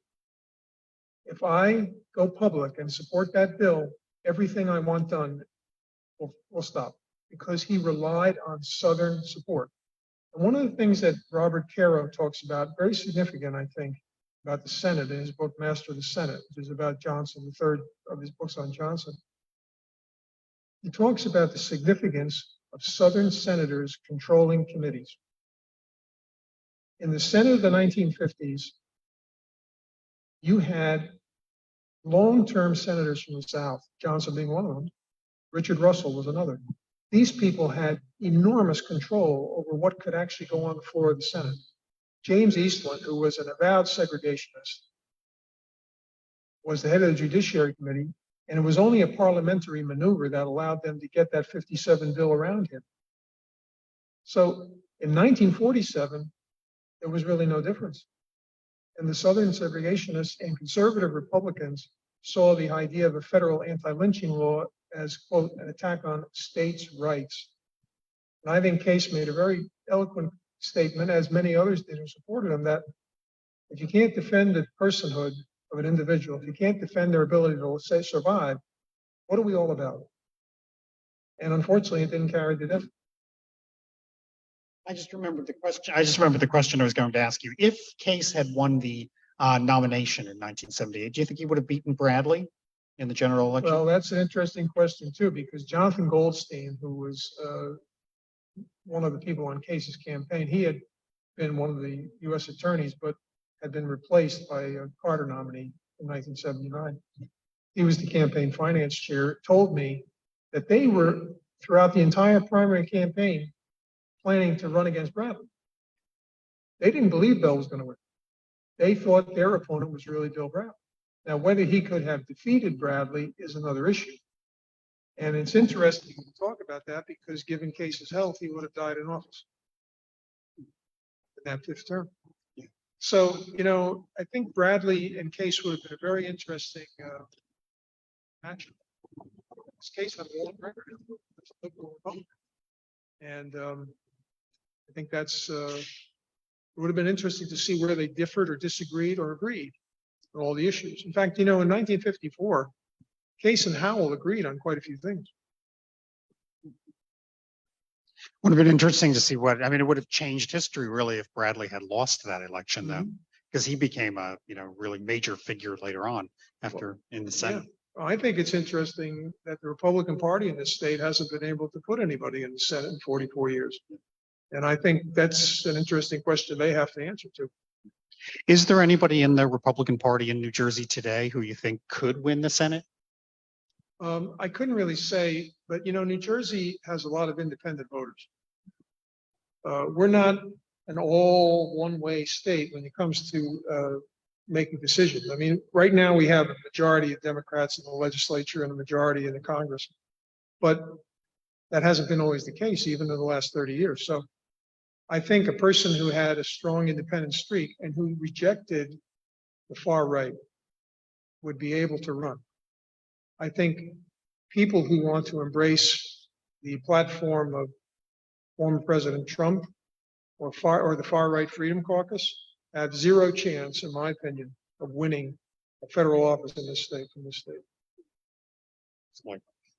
if I go public and support that bill, everything I want done will stop, because he relied on Southern support. And one of the things that Robert Caro talks about, very significant, I think, about the Senate in his book, Master of the Senate, which is about Johnson, the third of his books on Johnson. He talks about the significance of Southern senators controlling committees. In the Senate of the 1950s, you had long-term senators from the South, Johnson being one of them. Richard Russell was another. These people had enormous control over what could actually go on the floor of the Senate. James Eastland, who was an avowed segregationist, was the head of the Judiciary Committee, and it was only a parliamentary maneuver that allowed them to get that 57 bill around him. So in 1947, there was really no difference. And the Southern segregationists and conservative Republicans saw the idea of a federal anti-lynching law as, quote, an attack on states' rights. And I think Case made a very eloquent statement, as many others did who supported him, that if you can't defend the personhood of an individual, if you can't defend their ability to say survive, what are we all about? And unfortunately, it didn't carry the day. I just remembered the question I was going to ask you. If Case had won the nomination in 1978, do you think he would have beaten Bradley in the general election? Well, that's an interesting question too, because Jonathan Goldstein, who was one of the people on Case's campaign, he had been one of the U.S. attorneys, but had been replaced by a Carter nominee in 1979. He was the campaign finance chair, told me that they were, throughout the entire primary campaign, planning to run against Bradley. They didn't believe Bell was going to win. They thought their opponent was really Bill Brown. Now, whether he could have defeated Bradley is another issue. And it's interesting to talk about that because given Case's health, he would have died in office in that fifth term. So, I think Bradley and Case would have been a very interesting matchup. This Case had a long record as a liberal Republican. And I think that's, it would have been interesting to see where they differed or disagreed or agreed on all the issues. In fact, in 1954, Case and Howell agreed on quite a few things. Would have been interesting to see it would have changed history really if Bradley had lost that election though, because he became a, really major figure later on in the Senate. Yeah. I think it's interesting that the Republican Party in this state hasn't been able to put anybody in the Senate in 44 years. And I think that's an interesting question they have to answer to. Is there anybody in the Republican Party in New Jersey today who you think could win the Senate? I couldn't really say, but New Jersey has a lot of independent voters. We're not an all one-way state when it comes to making decisions. I mean, right now we have a majority of Democrats in the legislature and a majority in the Congress, but that hasn't been always the case, even in the last 30 years. So I think a person who had a strong independent streak and who rejected the far right would be able to run. I think people who want to embrace the platform of former President Trump or the far right Freedom Caucus have zero chance, in my opinion, of winning a federal office in this state from this state.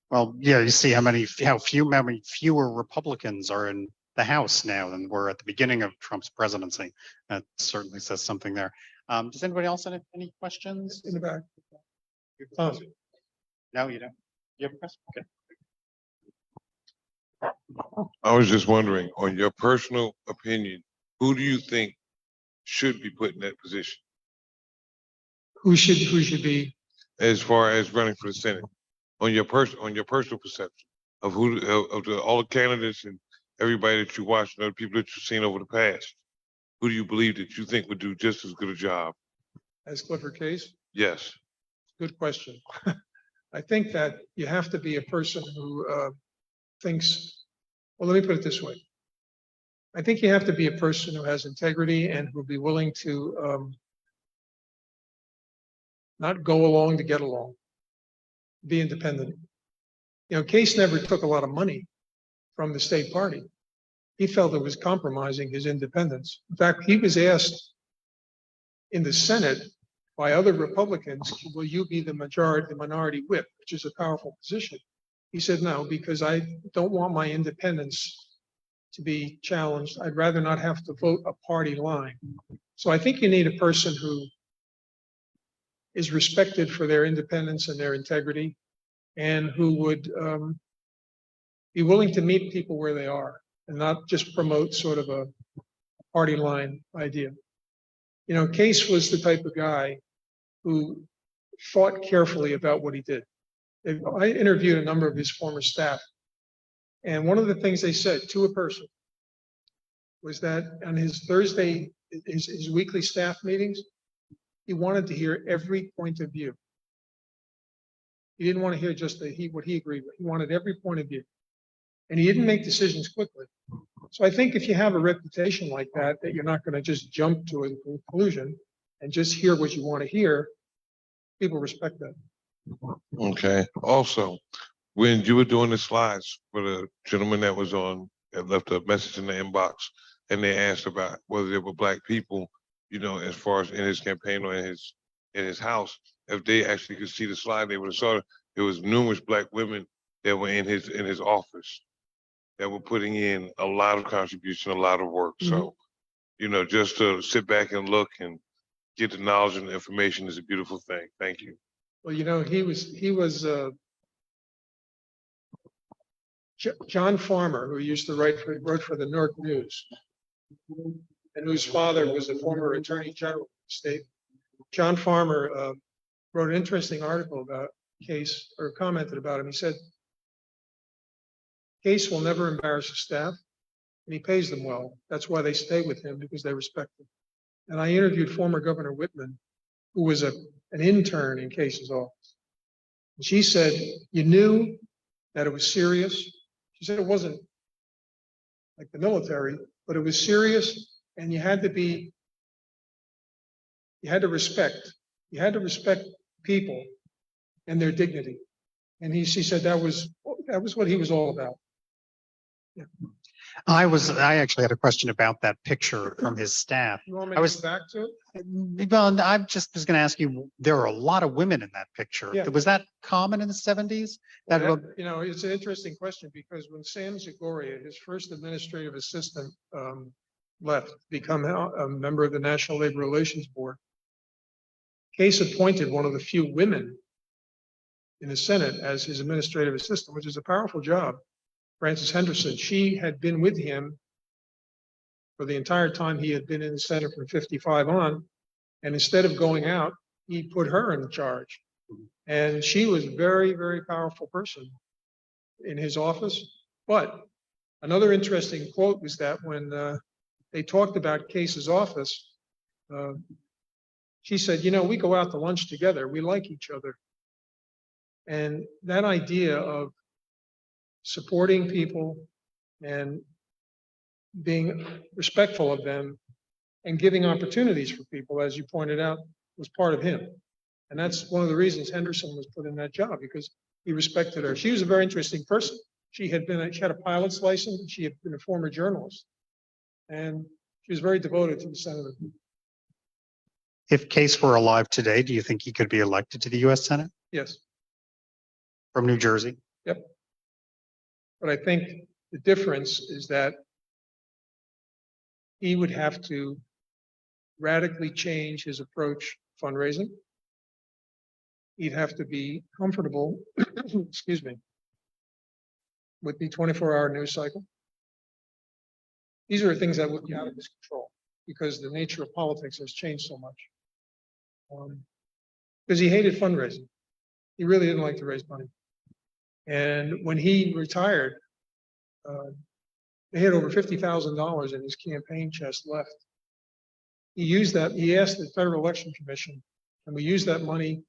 Well, yeah, you see how many fewer Republicans are in the House now than were at the beginning of Trump's presidency. That certainly says something there. Does anybody else have any questions? In the back. No, you don't. You have a question? Okay. I was just wondering, on your personal opinion, who do you think should be put in that position Who should be? as far as running for the Senate? On your personal perception of all the candidates and everybody that you watched and other people that you've seen over the past, who do you believe that you think would do just as good a job? As Clifford Case? Yes. Good question. I think that you have to be a person who thinks, well, let me put it this way. I think you have to be a person who has integrity and who will be willing to not go along to get along, be independent. Case never took a lot of money from the state party. He felt it was compromising his independence. In fact, he was asked in the Senate by other Republicans, will you be the minority whip, which is a powerful position? He said, no, because I don't want my independence to be challenged. I'd rather not have to vote a party line. So I think you need a person who is respected for their independence and their integrity, and who would be willing to meet people where they are and not just promote sort of a party line idea. Case was the type of guy who thought carefully about what he did. I interviewed a number of his former staff, and one of the things they said to a person was that on his Thursday, his weekly staff meetings, he wanted to hear every point of view. He didn't want to hear just what he agreed with. He wanted every point of view. And he didn't make decisions quickly. So I think if you have a reputation like that you're not going to just jump to a conclusion and just hear what you want to hear, people respect that. Okay. Also, when you were doing the slides for the gentleman that was on and left a message in the inbox, and they asked about whether there were black people, as far as in his campaign or in his house. If they actually could see the slide, they would have saw it. There was numerous black women that were in his office that were putting in a lot of contribution, a lot of work. So, just to sit back and look and get the knowledge and the information is a beautiful thing. Thank you. Well, he was John Farmer, who used to wrote for the Newark News, and whose father was a former attorney general of the state. John Farmer wrote an interesting article about Case, or commented about him. He said, Case will never embarrass his staff, and he pays them well. That's why they stay with him, because they respect him. And I interviewed former Governor Whitman, who was an intern in Case's office. And she said, you knew that it was serious. She said it wasn't like the military, but it was serious, and you had to respect people and their dignity. And she said that was what he was all about. Yeah. I actually had a question about that picture from his staff. You want me I to was- go back to it? Well, I just was going to ask you, there are a lot of women in that picture. Yeah. Was that common in the 70s? It's an interesting question, because when Sam Zagoria, his first administrative assistant, left to become a member of the National Labor Relations Board, Case appointed one of the few women in the Senate as his administrative assistant, which is a powerful job. Frances Henderson, she had been with him for the entire time he had been in the Senate from 55 on. And instead of going out, he put her in charge. And she was a very, very powerful person in his office. But another interesting quote was that when they talked about Case's office, she said, we go out to lunch together. We like each other. And that idea of supporting people and being respectful of them and giving opportunities for people, as you pointed out, was part of him. And that's one of the reasons Henderson was put in that job, because he respected her. She was a very interesting person. She had a pilot's license, and she had been a former journalist. And she was very devoted to the senator. If Case were alive today, do you think he could be elected to the U.S. Senate Yes. from New Jersey? Yep. But I think the difference is that he would have to radically change his approach to fundraising. He'd have to be comfortable, excuse me, with the 24-hour news cycle. These are things that would be out of his control, because the nature of politics has changed so much. Because he hated fundraising. He really didn't like to raise money. And when he retired, they had over $50,000 in his campaign chest left. He used that. He asked the Federal Election Commission, and we use that money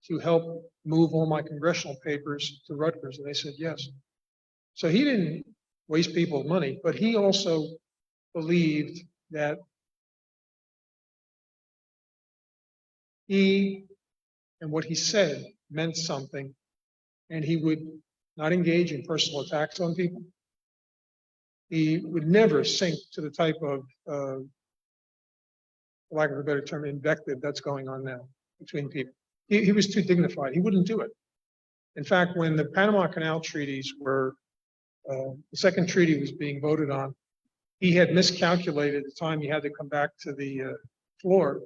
to help move all my congressional papers to Rutgers? And they said yes. So he didn't waste people's money, but he also believed that he and what he said meant something, and he would not engage in personal attacks on people. He would never sink to the type of, for lack of a better term, invective that's going on now between people. He was too dignified. He wouldn't do it. In fact, when the Panama Canal treaties were, the second treaty was being voted on, he had miscalculated the time he had to come back to the floor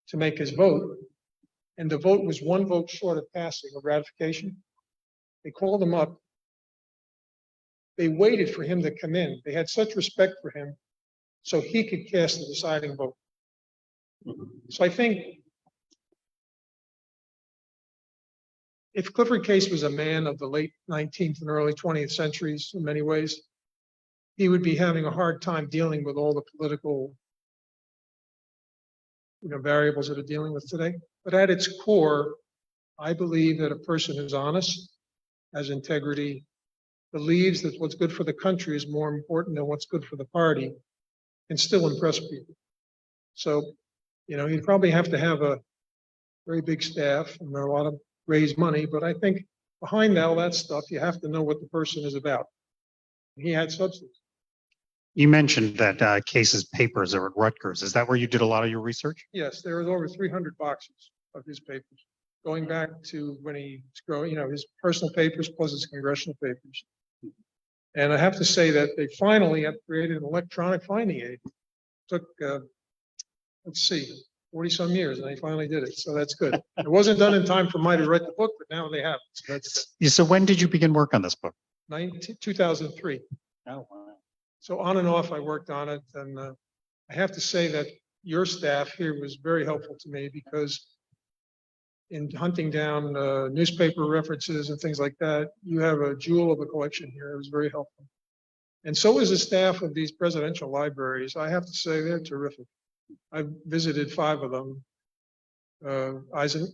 to make his vote. And the vote was one vote short of passing, of ratification. They called him up. They waited for him to come in. They had such respect for him so he could cast the deciding vote. So I think if Clifford Case was a man of the late 19th and early 20th centuries in many ways, he would be having a hard time dealing with all the political variables that are dealing with today. But at its core, I believe that a person who's honest, has integrity, believes that what's good for the country is more important than what's good for the party, can still impress people. So, you'd probably have to have a very big staff and a lot of raise money, but I think behind all that stuff, you have to know what the person is about. He had substance. You mentioned that Case's papers are at Rutgers. Is that where you did a lot of your research? Yes, there was over 300 boxes of his papers, going back to when he was growing, his personal papers plus his congressional papers. And I have to say that they finally have created an electronic finding aid. Took, let's see, 40 some years, and they finally did it. So that's good. It wasn't done in time for me to write the book, but now they have. So that's So when did you begin work on this book? 2003. Oh, wow. So on and off, I worked on it. And I have to say that your staff here was very helpful to me because in hunting down newspaper references and things like that, you have a jewel of a collection here. It was very helpful. And so is the staff of these presidential libraries. I have to say they're terrific. I've visited 5 of them.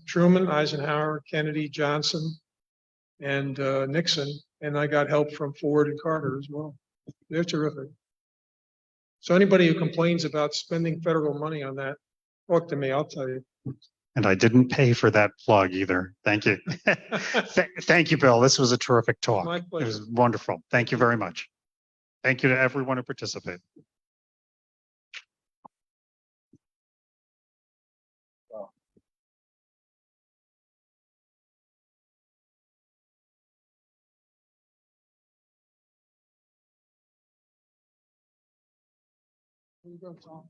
Truman, Eisenhower, Kennedy, Johnson, and Nixon. And I got help from Ford and Carter as well. They're terrific. So anybody who complains about spending federal money on that, talk to me, I'll tell you. And I didn't pay for that plug either. Thank you. Thank you, Bill. This was a terrific talk. My It pleasure. was wonderful. Thank you very much. Thank you to everyone who participated. Here you go, Tom.